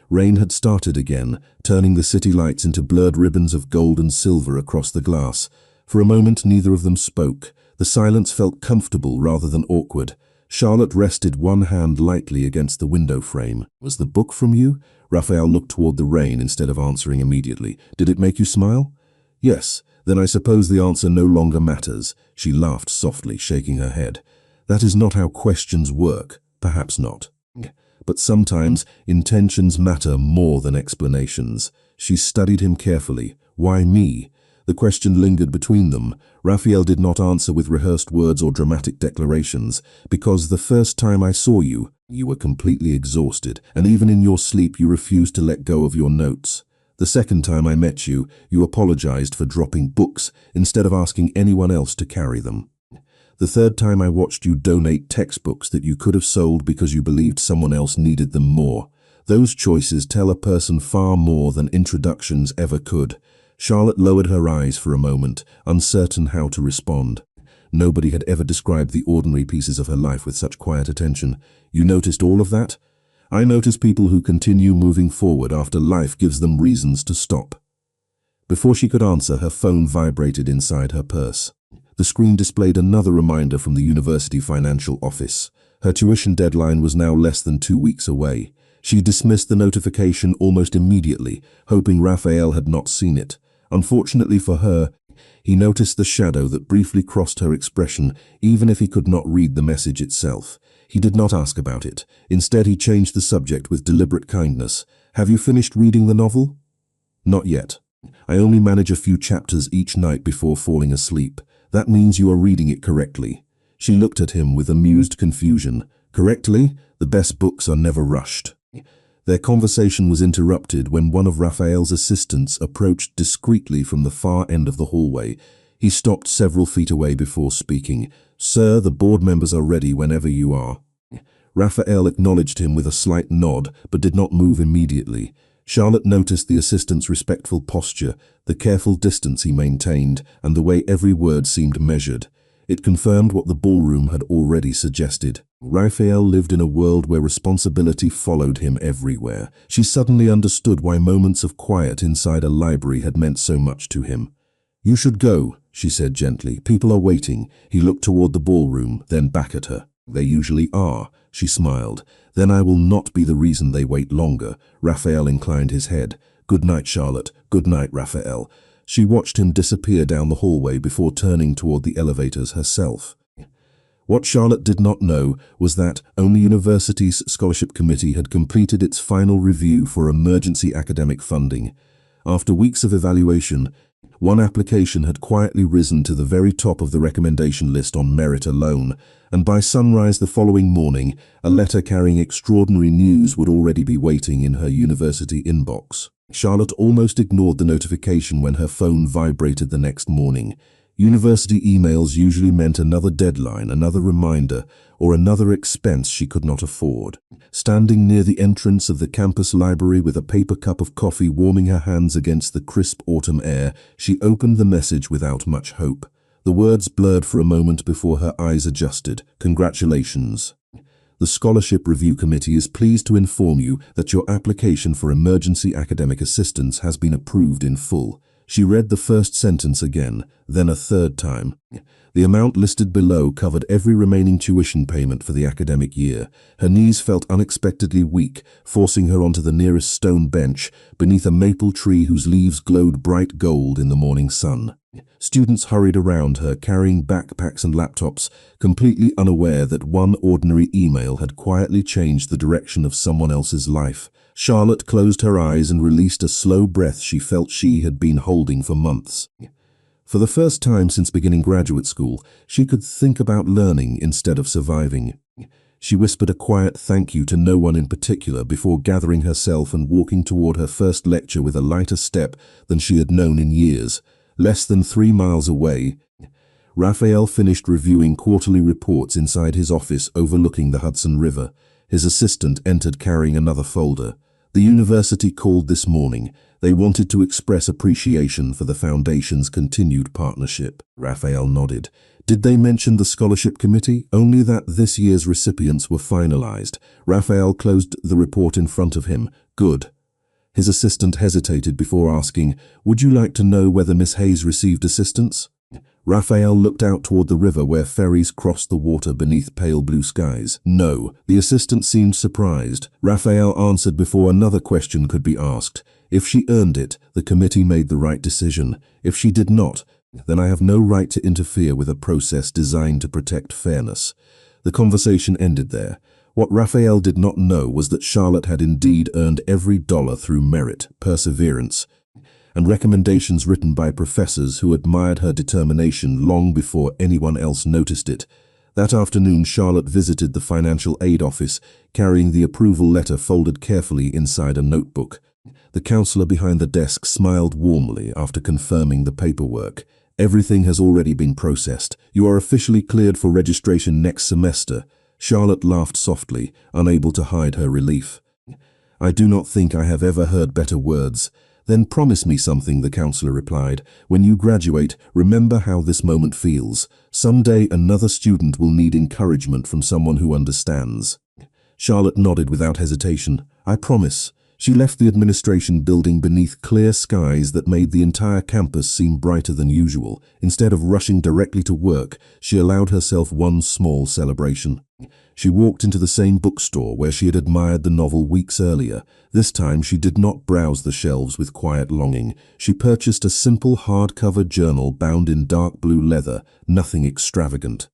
Rain had started again, turning the city lights into blurred ribbons of gold and silver across the glass. For a moment, neither of them spoke. The silence felt comfortable rather than awkward. Charlotte rested one hand lightly against the window frame. "Was the book from you?" Raphael looked toward the rain instead of answering immediately. "Did it make you smile?" "Yes. Then I suppose the answer no longer matters." She laughed softly, shaking her head. "That is not how questions work." "Perhaps not. But sometimes intentions matter more than explanations." She studied him carefully. "Why me?" The question lingered between them. Raphael did not answer with rehearsed words or dramatic declarations. "Because the first time I saw you, you were completely exhausted, and even in your sleep you refused to let go of your notes. The second time I met you, you apologized for dropping books instead of asking anyone else to carry them. The third time I watched you donate textbooks that you could have sold because you believed someone else needed them more. Those choices tell a person far more than introductions ever could." Charlotte lowered her eyes for a moment, uncertain how to respond. Nobody had ever described the ordinary pieces of her life with such quiet attention. "You noticed all of that?" "I notice people who continue moving forward after life gives them reasons to stop." Before she could answer, her phone vibrated inside her purse. The screen displayed another reminder from the university financial office. Her tuition deadline was now less than 2 weeks away. She dismissed the notification almost immediately, hoping Raphael had not seen it. Unfortunately for her, he noticed the shadow that briefly crossed her expression, even if he could not read the message itself. He did not ask about it. Instead, he changed the subject with deliberate kindness. "Have you finished reading the novel?" "Not yet. I only manage a few chapters each night before falling asleep." "That means you are reading it correctly." She looked at him with amused confusion. "Correctly? The best books are never rushed." Their conversation was interrupted when one of Raphael's assistants approached discreetly from the far end of the hallway. He stopped several feet away before speaking. "Sir, the board members are ready whenever you are." Raphael acknowledged him with a slight nod, but did not move immediately. Charlotte noticed the assistant's respectful posture, the careful distance he maintained, and the way every word seemed measured. It confirmed what the ballroom had already suggested. Raphael lived in a world where responsibility followed him everywhere. She suddenly understood why moments of quiet inside a library had meant so much to him. "You should go," she said gently. "People are waiting." He looked toward the ballroom, then back at her. "They usually are," she smiled. "Then I will not be the reason they wait longer." Raphael inclined his head. "Good night, Charlotte." "Good night, Raphael." She watched him disappear down the hallway before turning toward the elevators herself. What Charlotte did not know was that only university's scholarship committee had completed its final review for emergency academic funding. After weeks of evaluation, one application had quietly risen to the very top of the recommendation list on merit alone, and by sunrise the following morning, a letter carrying extraordinary news would already be waiting in her university inbox. Charlotte almost ignored the notification when her phone vibrated the next morning. University emails usually meant another deadline, another reminder, or another expense she could not afford. Standing near the entrance of the campus library with a paper cup of coffee warming her hands against the crisp autumn air, she opened the message without much hope. The words blurred for a moment before her eyes adjusted. Congratulations. The Scholarship Review Committee is pleased to inform you that your application for emergency academic assistance has been approved in full. She read the first sentence again, then a third time. The amount listed below covered every remaining tuition payment for the academic year. Her knees felt unexpectedly weak, forcing her onto the nearest stone bench beneath a maple tree whose leaves glowed bright gold in the morning sun. Students hurried around her, carrying backpacks and laptops, completely unaware that one ordinary email had quietly changed the direction of someone else's life. Charlotte closed her eyes and released a slow breath she felt she had been holding for months. For the first time since beginning graduate school, she could think about learning instead of surviving. She whispered a quiet thank you to no one in particular before gathering herself and walking toward her first lecture with a lighter step than she had known in years. Less than 3 miles away, Raphael finished reviewing quarterly reports inside his office overlooking the Hudson River. His assistant entered carrying another folder. The university called this morning. They wanted to express appreciation for the Foundation's continued partnership. Raphael nodded. Did they mention the scholarship committee? Only that this year's recipients were finalized. Raphael closed the report in front of him. Good. His assistant hesitated before asking, "Would you like to know whether Miss Hayes received assistance?" Raphael looked out toward the river where ferries crossed the water beneath pale blue skies. No. The assistant seemed surprised. Raphael answered before another question could be asked. If she earned it, the committee made the right decision. If she did not, then I have no right to interfere with a process designed to protect fairness. The conversation ended there. What Raphael did not know was that Charlotte had indeed earned every dollar through merit, perseverance, and recommendations written by professors who admired her determination long before anyone else noticed it. That afternoon, Charlotte visited the financial aid office, carrying the approval letter folded carefully inside a notebook. The counselor behind the desk smiled warmly after confirming the paperwork. Everything has already been processed. You are officially cleared for registration next semester. Charlotte laughed softly, unable to hide her relief. I do not think I have ever heard better words. Then promise me something, the counselor replied. When you graduate, remember how this moment feels. Someday another student will need encouragement from someone who understands. Charlotte nodded without hesitation. I promise. She left the administration building beneath clear skies that made the entire campus seem brighter than usual. Instead of rushing directly to work, she allowed herself one small celebration. She walked into the same bookstore where she had admired the novel weeks earlier. This time she did not browse the shelves with quiet longing. She purchased a simple hardcover journal bound in dark blue leather, nothing extravagant.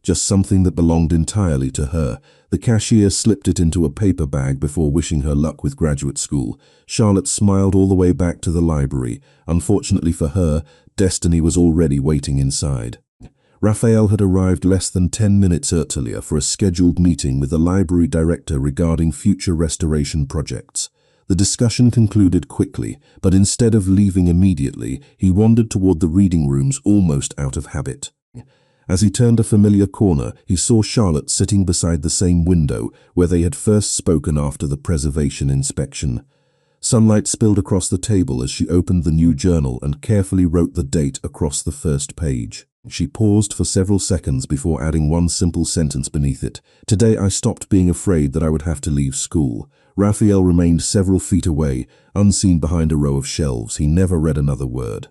Just something that belonged entirely to her. The cashier slipped it into a paper bag before wishing her luck with graduate school. Charlotte smiled all the way back to the library. Unfortunately for her, destiny was already waiting inside. Raphael had arrived less than 10 minutes earlier for a scheduled meeting with the library director regarding future restoration projects. The discussion concluded quickly, but instead of leaving immediately, he wandered toward the reading rooms almost out of habit. As he turned a familiar corner, he saw Charlotte sitting beside the same window where they had first spoken after the preservation inspection. Sunlight spilled across the table as she opened the new journal and carefully wrote the date across the first page. She paused for several seconds before adding one simple sentence beneath it. Today I stopped being afraid that I would have to leave school. Raphael remained several feet away, unseen behind a row of shelves. He never read another word.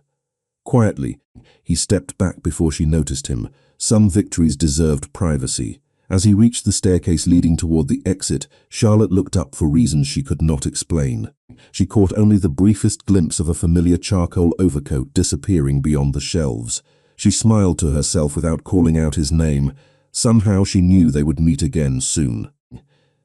Quietly, he stepped back before she noticed him. Some victories deserved privacy. As he reached the staircase leading toward the exit, Charlotte looked up for reasons she could not explain. She caught only the briefest glimpse of a familiar charcoal overcoat disappearing beyond the shelves. She smiled to herself without calling out his name. Somehow she knew they would meet again soon.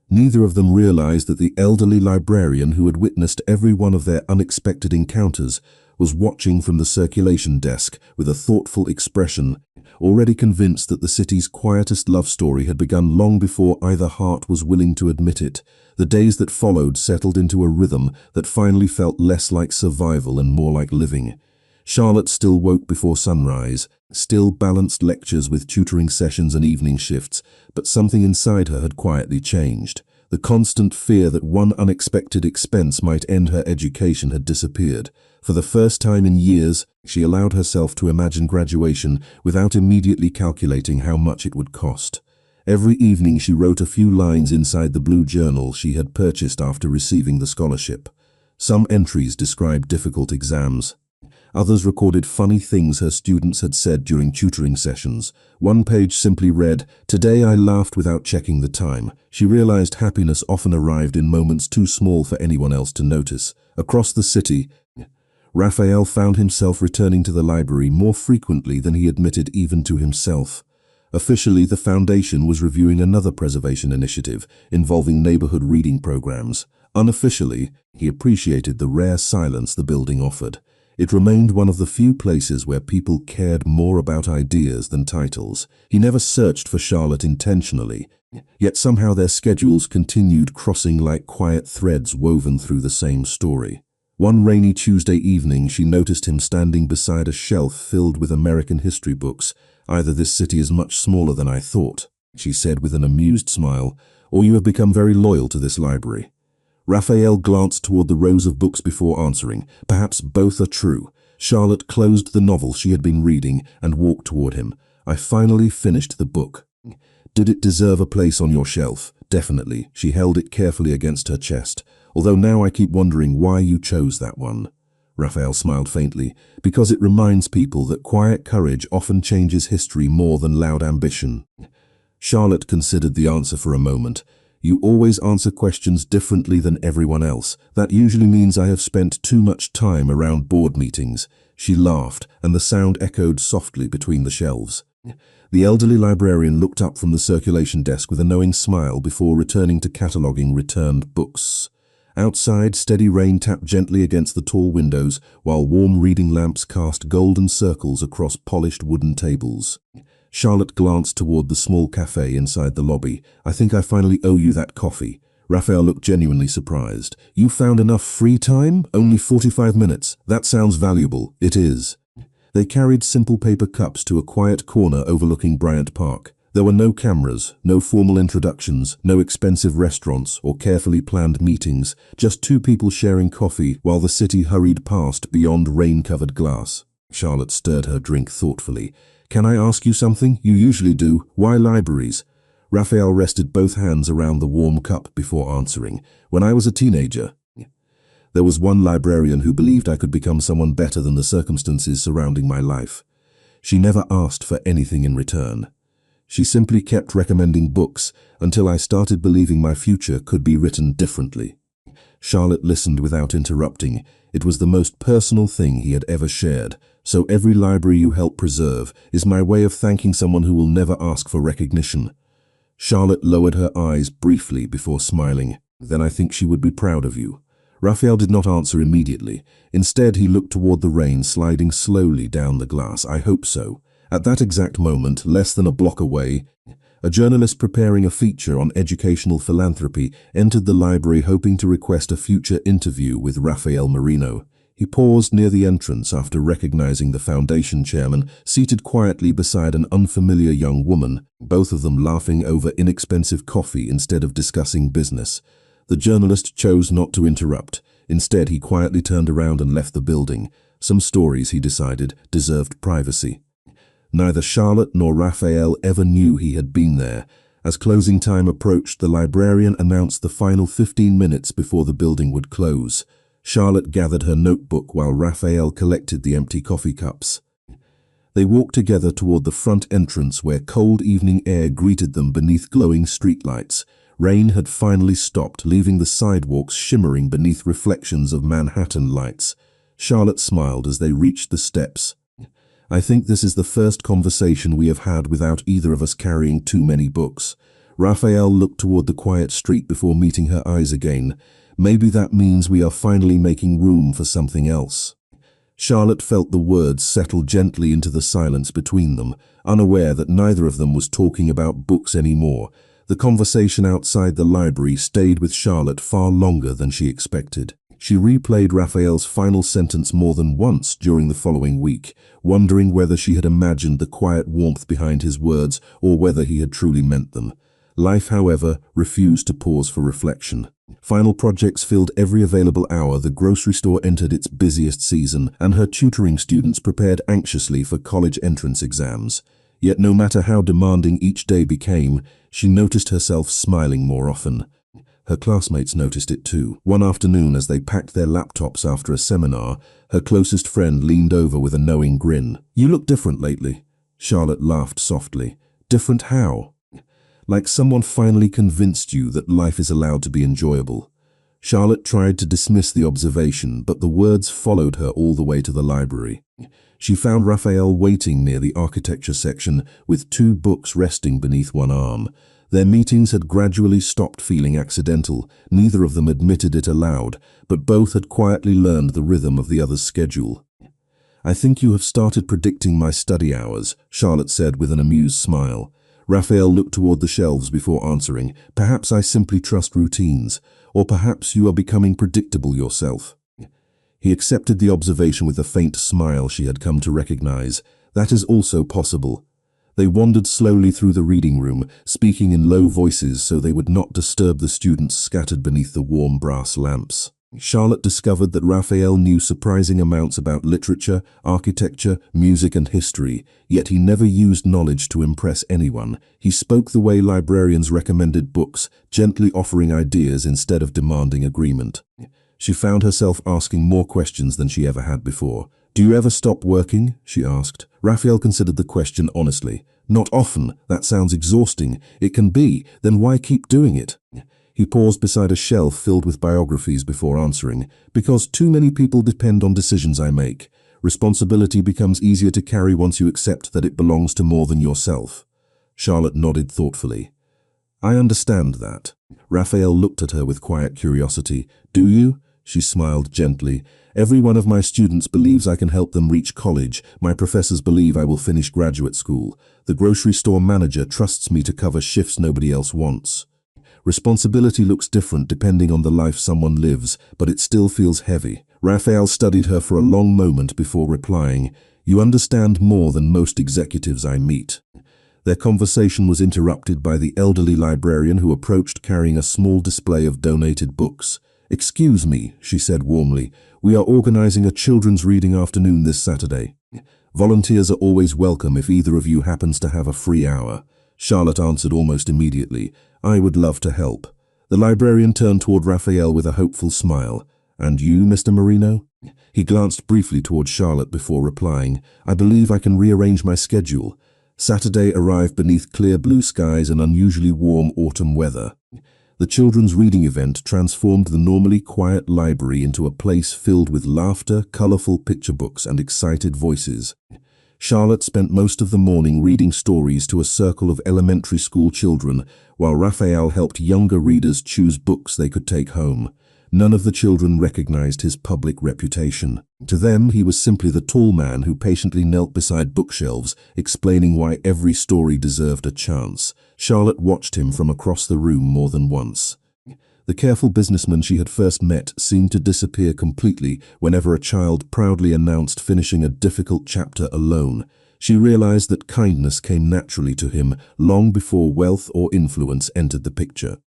Neither of them realized that the elderly librarian who had witnessed every one of their unexpected encounters was watching from the circulation desk with a thoughtful expression, already convinced that the city's quietest love story had begun long before either heart was willing to admit it. The days that followed settled into a rhythm that finally felt less like survival and more like living. Charlotte still woke before sunrise, still balanced lectures with tutoring sessions and evening shifts, but something inside her had quietly changed. The constant fear that one unexpected expense might end her education had disappeared. For the first time in years, she allowed herself to imagine graduation without immediately calculating how much it would cost. Every evening she wrote a few lines inside the blue journal she had purchased after receiving the scholarship. Some entries described difficult exams. Others recorded funny things her students had said during tutoring sessions. One page simply read, "Today I laughed without checking the time." She realized happiness often arrived in moments too small for anyone else to notice. Across the city, Raphael found himself returning to the library more frequently than he admitted even to himself. Officially, the Foundation was reviewing another preservation initiative involving neighborhood reading programs. Unofficially, he appreciated the rare silence the building offered. It remained one of the few places where people cared more about ideas than titles. He never searched for Charlotte intentionally, yet somehow their schedules continued crossing like quiet threads woven through the same story. One rainy Tuesday evening, she noticed him standing beside a shelf filled with American history books. "Either this city is much smaller than I thought," she said with an amused smile, "or you have become very loyal to this library." Raphael glanced toward the rows of books before answering. Perhaps both are true. Charlotte closed the novel she had been reading and walked toward him. "I finally finished the book." "Did it deserve a place on your shelf?" "Definitely." She held it carefully against her chest. "Although now I keep wondering why you chose that one." Raphael smiled faintly. "Because it reminds people that quiet courage often changes history more than loud ambition." Charlotte considered the answer for a moment. "You always answer questions differently than everyone else. That usually means I have spent too much time around board meetings." She laughed, and the sound echoed softly between the shelves. The elderly librarian looked up from the circulation desk with a knowing smile before returning to cataloguing returned books. Outside, steady rain tapped gently against the tall windows, while warm reading lamps cast golden circles across polished wooden tables. Charlotte glanced toward the small cafe inside the lobby. "I think I finally owe you that coffee." Raphael looked genuinely surprised. "You found enough free time? Only 45 minutes. That sounds valuable." "It is." They carried simple paper cups to a quiet corner overlooking Bryant Park. There were no cameras, no formal introductions, no expensive restaurants or carefully planned meetings, just two people sharing coffee while the city hurried past beyond rain-covered glass. Charlotte stirred her drink thoughtfully. "Can I ask you something? You usually do. Why libraries?" Raphael rested both hands around the warm cup before answering. "When I was a teenager, there was one librarian who believed I could become someone better than the circumstances surrounding my life. She never asked for anything in return. She simply kept recommending books until I started believing my future could be written differently." Charlotte listened without interrupting. It was the most personal thing he had ever shared. "So every library you help preserve is my way of thanking someone who will never ask for recognition." Charlotte lowered her eyes briefly before smiling. "Then I think she would be proud of you." Raphael did not answer immediately. Instead, he looked toward the rain sliding slowly down the glass. "I hope so." At that exact moment, less than a block away, a journalist preparing a feature on educational philanthropy entered the library hoping to request a future interview with Raphael Marino. He paused near the entrance after recognizing the foundation chairman, seated quietly beside an unfamiliar young woman, both of them laughing over inexpensive coffee instead of discussing business. The journalist chose not to interrupt. Instead, he quietly turned around and left the building. Some stories, he decided, deserved privacy. Neither Charlotte nor Raphael ever knew he had been there. As closing time approached, the librarian announced the final 15 minutes before the building would close. Charlotte gathered her notebook while Raphael collected the empty coffee cups. They walked together toward the front entrance where cold evening air greeted them beneath glowing streetlights. Rain had finally stopped, leaving the sidewalks shimmering beneath reflections of Manhattan lights. Charlotte smiled as they reached the steps. I think this is the first conversation we have had without either of us carrying too many books. Raphael looked toward the quiet street before meeting her eyes again. Maybe that means we are finally making room for something else. Charlotte felt the words settle gently into the silence between them, unaware that neither of them was talking about books anymore. The conversation outside the library stayed with Charlotte far longer than she expected. She replayed Raphael's final sentence more than once during the following week, wondering whether she had imagined the quiet warmth behind his words or whether he had truly meant them. Life, however, refused to pause for reflection. Final projects filled every available hour, the grocery store entered its busiest season, and her tutoring students prepared anxiously for college entrance exams. Yet no matter how demanding each day became, she noticed herself smiling more often. Her classmates noticed it too. One afternoon, as they packed their laptops after a seminar, her closest friend leaned over with a knowing grin. "You look different lately." Charlotte laughed softly. "Different how?" "Like someone finally convinced you that life is allowed to be enjoyable." Charlotte tried to dismiss the observation, but the words followed her all the way to the library. She found Raphael waiting near the architecture section with 2 books resting beneath one arm. Their meetings had gradually stopped feeling accidental. Neither of them admitted it aloud, but both had quietly learned the rhythm of the other's schedule. "I think you have started predicting my study hours," Charlotte said with an amused smile. Raphael looked toward the shelves before answering. "Perhaps I simply trust routines, or perhaps you are becoming predictable yourself." He accepted the observation with a faint smile she had come to recognize. That is also possible. They wandered slowly through the reading room, speaking in low voices so they would not disturb the students scattered beneath the warm brass lamps. Charlotte discovered that Raphael knew surprising amounts about literature, architecture, music and history, yet he never used knowledge to impress anyone. He spoke the way librarians recommended books, gently offering ideas instead of demanding agreement. She found herself asking more questions than she ever had before. "Do you ever stop working?" she asked. Raphael considered the question honestly. "Not often. That sounds exhausting." "It can be. Then why keep doing it?" He paused beside a shelf filled with biographies before answering. "Because too many people depend on decisions I make. Responsibility becomes easier to carry once you accept that it belongs to more than yourself." Charlotte nodded thoughtfully. "I understand that." Raphael looked at her with quiet curiosity. "Do you?" She smiled gently. "Every one of my students believes I can help them reach college. My professors believe I will finish graduate school. The grocery store manager trusts me to cover shifts nobody else wants. Responsibility looks different depending on the life someone lives, but it still feels heavy." Raphael studied her for a long moment before replying, "You understand more than most executives I meet." Their conversation was interrupted by the elderly librarian who approached carrying a small display of donated books. "Excuse me," she said warmly. "We are organizing a children's reading afternoon this Saturday. Volunteers are always welcome if either of you happens to have a free hour." Charlotte answered almost immediately, "I would love to help." The librarian turned toward Raphael with a hopeful smile. "And you, Mr. Marino?" He glanced briefly toward Charlotte before replying, "I believe I can rearrange my schedule." Saturday arrived beneath clear blue skies and unusually warm autumn weather. The children's reading event transformed the normally quiet library into a place filled with laughter, colorful picture books, and excited voices. Charlotte spent most of the morning reading stories to a circle of elementary school children, while Raphael helped younger readers choose books they could take home. None of the children recognized his public reputation. To them, he was simply the tall man who patiently knelt beside bookshelves, explaining why every story deserved a chance. Charlotte watched him from across the room more than once. The careful businessman she had first met seemed to disappear completely whenever a child proudly announced finishing a difficult chapter alone. She realized that kindness came naturally to him long before wealth or influence entered the picture.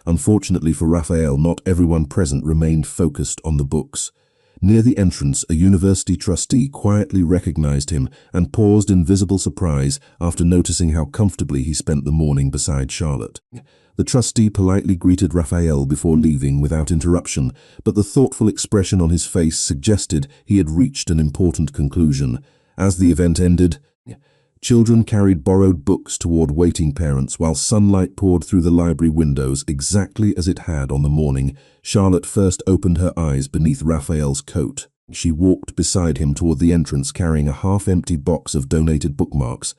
Unfortunately for Raphael, not everyone present remained focused on the books. Near the entrance, a university trustee quietly recognized him and paused in visible surprise after noticing how comfortably he spent the morning beside Charlotte. The trustee politely greeted Raphael before leaving without interruption, but the thoughtful expression on his face suggested he had reached an important conclusion. As the event ended, children carried borrowed books toward waiting parents while sunlight poured through the library windows exactly as it had on the morning Charlotte first opened her eyes beneath Raphael's coat. She walked beside him toward the entrance carrying a half-empty box of donated bookmarks.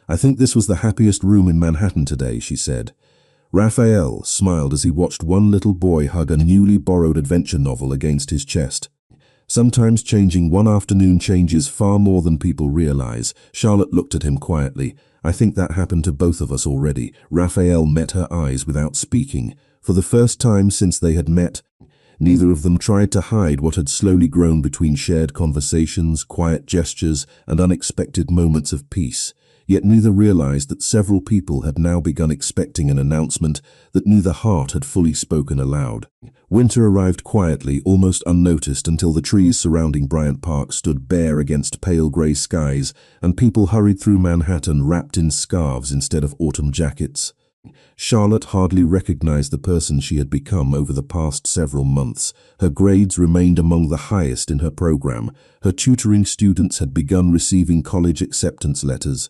"I think this was the happiest room in Manhattan today," she said. Raphael smiled as he watched one little boy hug a newly borrowed adventure novel against his chest. "Sometimes changing one afternoon changes far more than people realize." Charlotte looked at him quietly. "I think that happened to both of us already." Raphael met her eyes without speaking. For the first time since they had met, neither of them tried to hide what had slowly grown between shared conversations, quiet gestures, and unexpected moments of peace. Yet neither realized that several people had now begun expecting an announcement that neither heart had fully spoken aloud. Winter arrived quietly, almost unnoticed, until the trees surrounding Bryant Park stood bare against pale gray skies, and people hurried through Manhattan wrapped in scarves instead of autumn jackets. Charlotte hardly recognized the person she had become over the past several months. Her grades remained among the highest in her program. Her tutoring students had begun receiving college acceptance letters.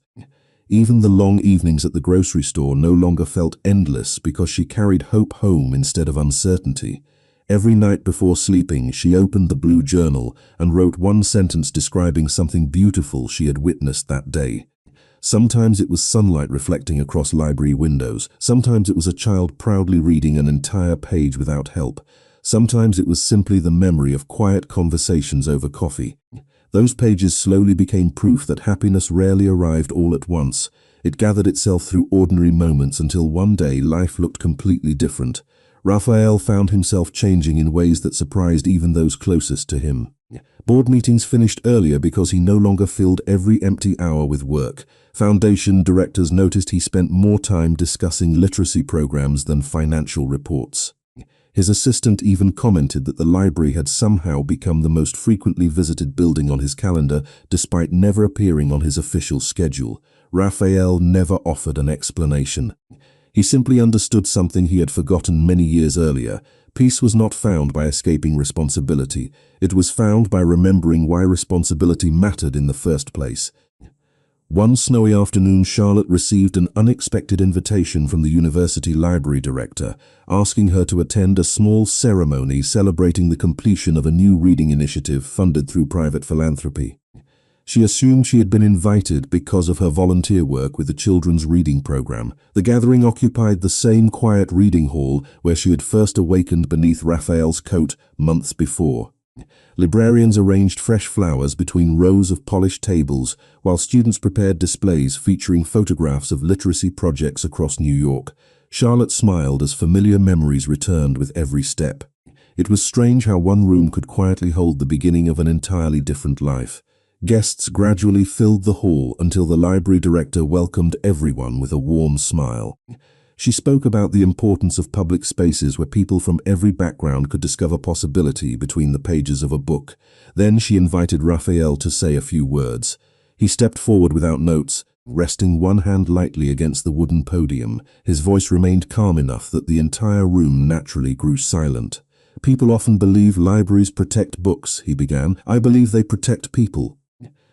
Even the long evenings at the grocery store no longer felt endless because she carried hope home instead of uncertainty. Every night before sleeping, she opened the blue journal and wrote one sentence describing something beautiful she had witnessed that day. Sometimes it was sunlight reflecting across library windows. Sometimes it was a child proudly reading an entire page without help. Sometimes it was simply the memory of quiet conversations over coffee. Those pages slowly became proof that happiness rarely arrived all at once. It gathered itself through ordinary moments until one day life looked completely different. Raphael found himself changing in ways that surprised even those closest to him. Board meetings finished earlier because he no longer filled every empty hour with work. Foundation directors noticed he spent more time discussing literacy programs than financial reports. His assistant even commented that the library had somehow become the most frequently visited building on his calendar, despite never appearing on his official schedule. Raphael never offered an explanation. He simply understood something he had forgotten many years earlier. Peace was not found by escaping responsibility. It was found by remembering why responsibility mattered in the first place. One snowy afternoon, Charlotte received an unexpected invitation from the university library director, asking her to attend a small ceremony celebrating the completion of a new reading initiative funded through private philanthropy. She assumed she had been invited because of her volunteer work with the children's reading program. The gathering occupied the same quiet reading hall where she had first awakened beneath Raphael's coat months before. Librarians arranged fresh flowers between rows of polished tables, while students prepared displays featuring photographs of literacy projects across New York. Charlotte smiled as familiar memories returned with every step. It was strange how one room could quietly hold the beginning of an entirely different life. Guests gradually filled the hall until the library director welcomed everyone with a warm smile. She spoke about the importance of public spaces where people from every background could discover possibility between the pages of a book. Then she invited Raphael to say a few words. He stepped forward without notes, resting one hand lightly against the wooden podium. His voice remained calm enough that the entire room naturally grew silent. "People often believe libraries protect books," he began. "I believe they protect people.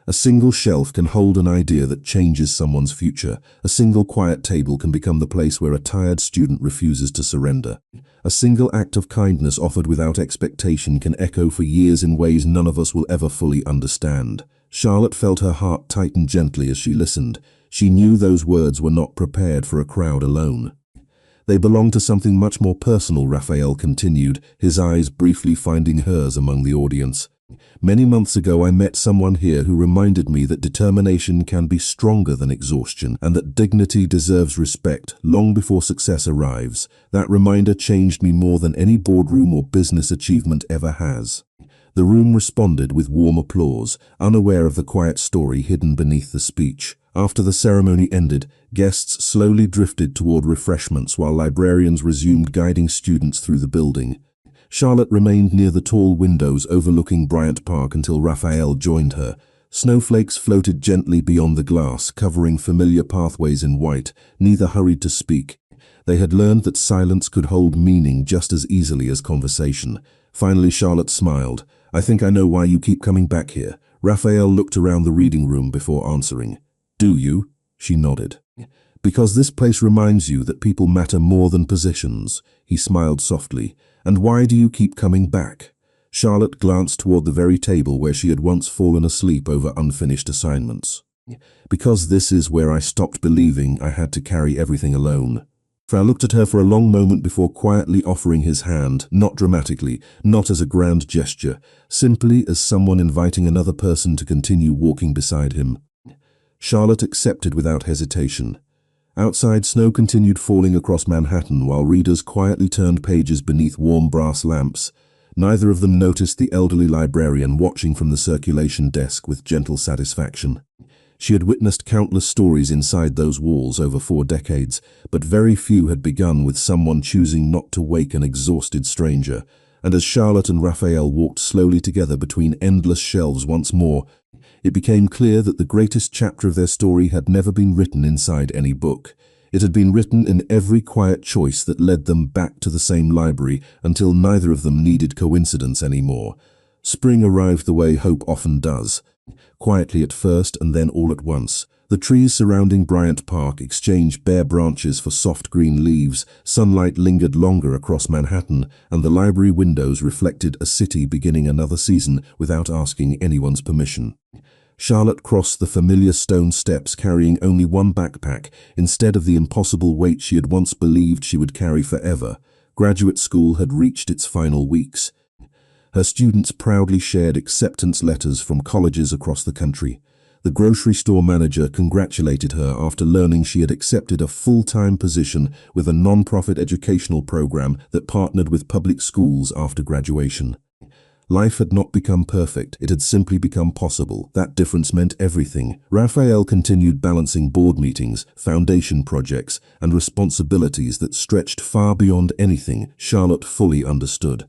A single shelf can hold an idea that changes someone's future. A single quiet table can become the place where a tired student refuses to surrender. A single act of kindness offered without expectation can echo for years in ways none of us will ever fully understand." Charlotte felt her heart tighten gently as she listened. She knew those words were not prepared for a crowd alone. "They belong to something much more personal," Raphael continued, his eyes briefly finding hers among the audience. "Many months ago I met someone here who reminded me that determination can be stronger than exhaustion and that dignity deserves respect long before success arrives. That reminder changed me more than any boardroom or business achievement ever has." The room responded with warm applause, unaware of the quiet story hidden beneath the speech. After the ceremony ended, guests slowly drifted toward refreshments while librarians resumed guiding students through the building. Charlotte remained near the tall windows overlooking Bryant Park until Raphael joined her. Snowflakes floated gently beyond the glass, covering familiar pathways in white. Neither hurried to speak. They had learned that silence could hold meaning just as easily as conversation. Finally, Charlotte smiled. "I think I know why you keep coming back here." Raphael looked around the reading room before answering. "Do you?" She nodded. "Because this place reminds you that people matter more than positions." He smiled softly. "And why do you keep coming back?" Charlotte glanced toward the very table where she had once fallen asleep over unfinished assignments. "Because this is where I stopped believing I had to carry everything alone." Frau looked at her for a long moment before quietly offering his hand, not dramatically, not as a grand gesture, simply as someone inviting another person to continue walking beside him. Charlotte accepted without hesitation. Outside, snow continued falling across Manhattan while readers quietly turned pages beneath warm brass lamps. Neither of them noticed the elderly librarian watching from the circulation desk with gentle satisfaction. She had witnessed countless stories inside those walls over 4 decades, but very few had begun with someone choosing not to wake an exhausted stranger. And as Charlotte and Raphael walked slowly together between endless shelves once more, it became clear that the greatest chapter of their story had never been written inside any book. It had been written in every quiet choice that led them back to the same library until neither of them needed coincidence anymore. Spring arrived the way hope often does. Quietly at first and then all at once. The trees surrounding Bryant Park exchanged bare branches for soft green leaves, sunlight lingered longer across Manhattan, and the library windows reflected a city beginning another season without asking anyone's permission. Charlotte crossed the familiar stone steps carrying only one backpack, instead of the impossible weight she had once believed she would carry forever. Graduate school had reached its final weeks. Her students proudly shared acceptance letters from colleges across the country. The grocery store manager congratulated her after learning she had accepted a full-time position with a non-profit educational program that partnered with public schools after graduation. Life had not become perfect, it had simply become possible. That difference meant everything. Raphael continued balancing board meetings, foundation projects, and responsibilities that stretched far beyond anything Charlotte fully understood.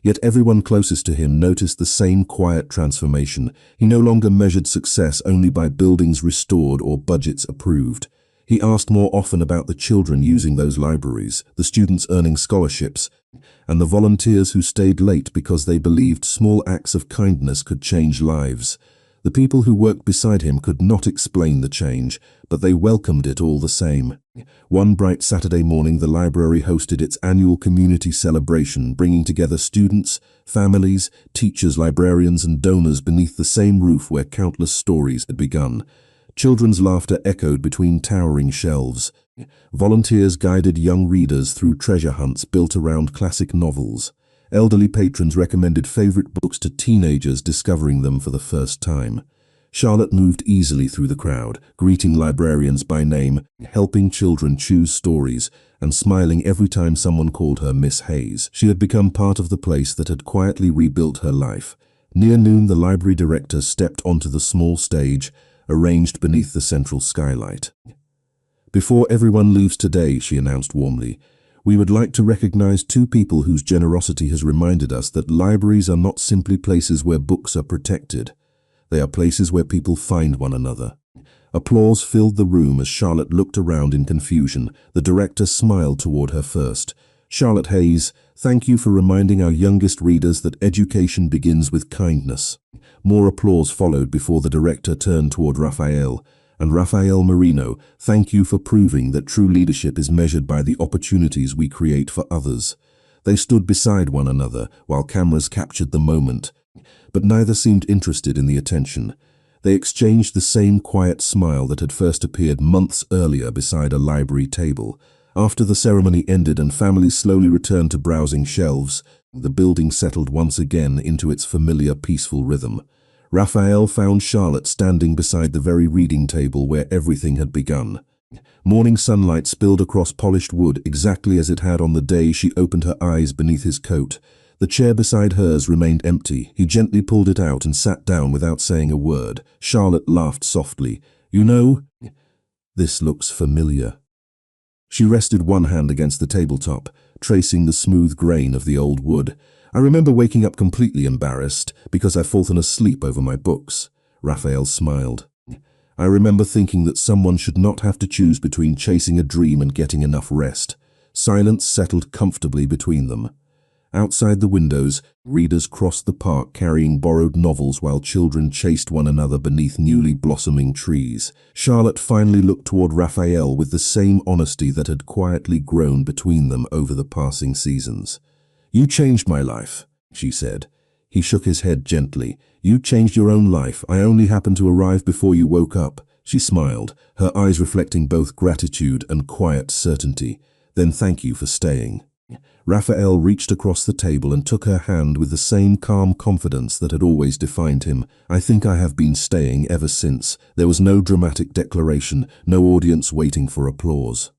Yet everyone closest to him noticed the same quiet transformation. He no longer measured success only by buildings restored or budgets approved. He asked more often about the children using those libraries, the students earning scholarships, and the volunteers who stayed late because they believed small acts of kindness could change lives. The people who worked beside him could not explain the change, but they welcomed it all the same. One bright Saturday morning, the library hosted its annual community celebration, bringing together students, families, teachers, librarians, and donors beneath the same roof where countless stories had begun. Children's laughter echoed between towering shelves. Volunteers guided young readers through treasure hunts built around classic novels. Elderly patrons recommended favorite books to teenagers discovering them for the first time. Charlotte moved easily through the crowd, greeting librarians by name, helping children choose stories, and smiling every time someone called her Miss Hayes. She had become part of the place that had quietly rebuilt her life. Near noon, the library director stepped onto the small stage, arranged beneath the central skylight. "Before everyone leaves today," she announced warmly, "we would like to recognize 2 people whose generosity has reminded us that libraries are not simply places where books are protected. They are places where people find one another." Applause filled the room as Charlotte looked around in confusion. The director smiled toward her first. "Charlotte Hayes, thank you for reminding our youngest readers that education begins with kindness." More applause followed before the director turned toward Raphael. "And Raphael Marino, thank you for proving that true leadership is measured by the opportunities we create for others." They stood beside one another while cameras captured the moment, but neither seemed interested in the attention. They exchanged the same quiet smile that had first appeared months earlier beside a library table. After the ceremony ended and families slowly returned to browsing shelves, the building settled once again into its familiar peaceful rhythm. Raphael found Charlotte standing beside the very reading table where everything had begun. Morning sunlight spilled across polished wood exactly as it had on the day she opened her eyes beneath his coat. The chair beside hers remained empty. He gently pulled it out and sat down without saying a word. Charlotte laughed softly. "You know, this looks familiar." She rested one hand against the tabletop, tracing the smooth grain of the old wood. "I remember waking up completely embarrassed because I'd fallen asleep over my books." Raphael smiled. "I remember thinking that someone should not have to choose between chasing a dream and getting enough rest." Silence settled comfortably between them. Outside the windows, readers crossed the park carrying borrowed novels while children chased one another beneath newly blossoming trees. Charlotte finally looked toward Raphael with the same honesty that had quietly grown between them over the passing seasons. "You changed my life," she said. He shook his head gently. You changed your own life. I only happened to arrive before you woke up. She smiled, her eyes reflecting both gratitude and quiet certainty. Then thank you for staying. Raphael reached across the table and took her hand with the same calm confidence that had always defined him. I think I have been staying ever since. There was no dramatic declaration, no audience waiting for applause.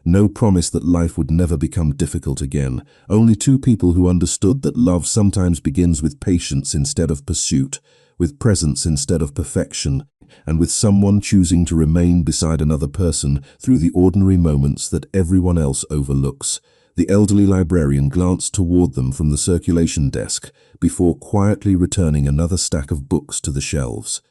No promise that life would never become difficult again. Only two people who understood that love sometimes begins with patience instead of pursuit, with presence instead of perfection, and with someone choosing to remain beside another person through the ordinary moments that everyone else overlooks. The elderly librarian glanced toward them from the circulation desk before quietly returning another stack of books to the shelves.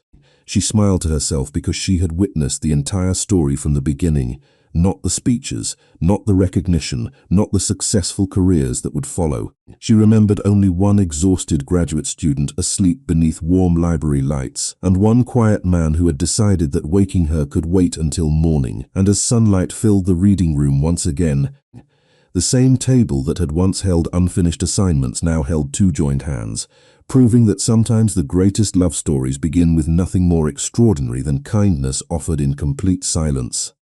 She smiled to herself because she had witnessed the entire story from the beginning. Not the speeches, not the recognition, not the successful careers that would follow. She remembered only one exhausted graduate student asleep beneath warm library lights, and one quiet man who had decided that waking her could wait until morning. And as sunlight filled the reading room once again, the same table that had once held unfinished assignments now held two joined hands, proving that sometimes the greatest love stories begin with nothing more extraordinary than kindness offered in complete silence.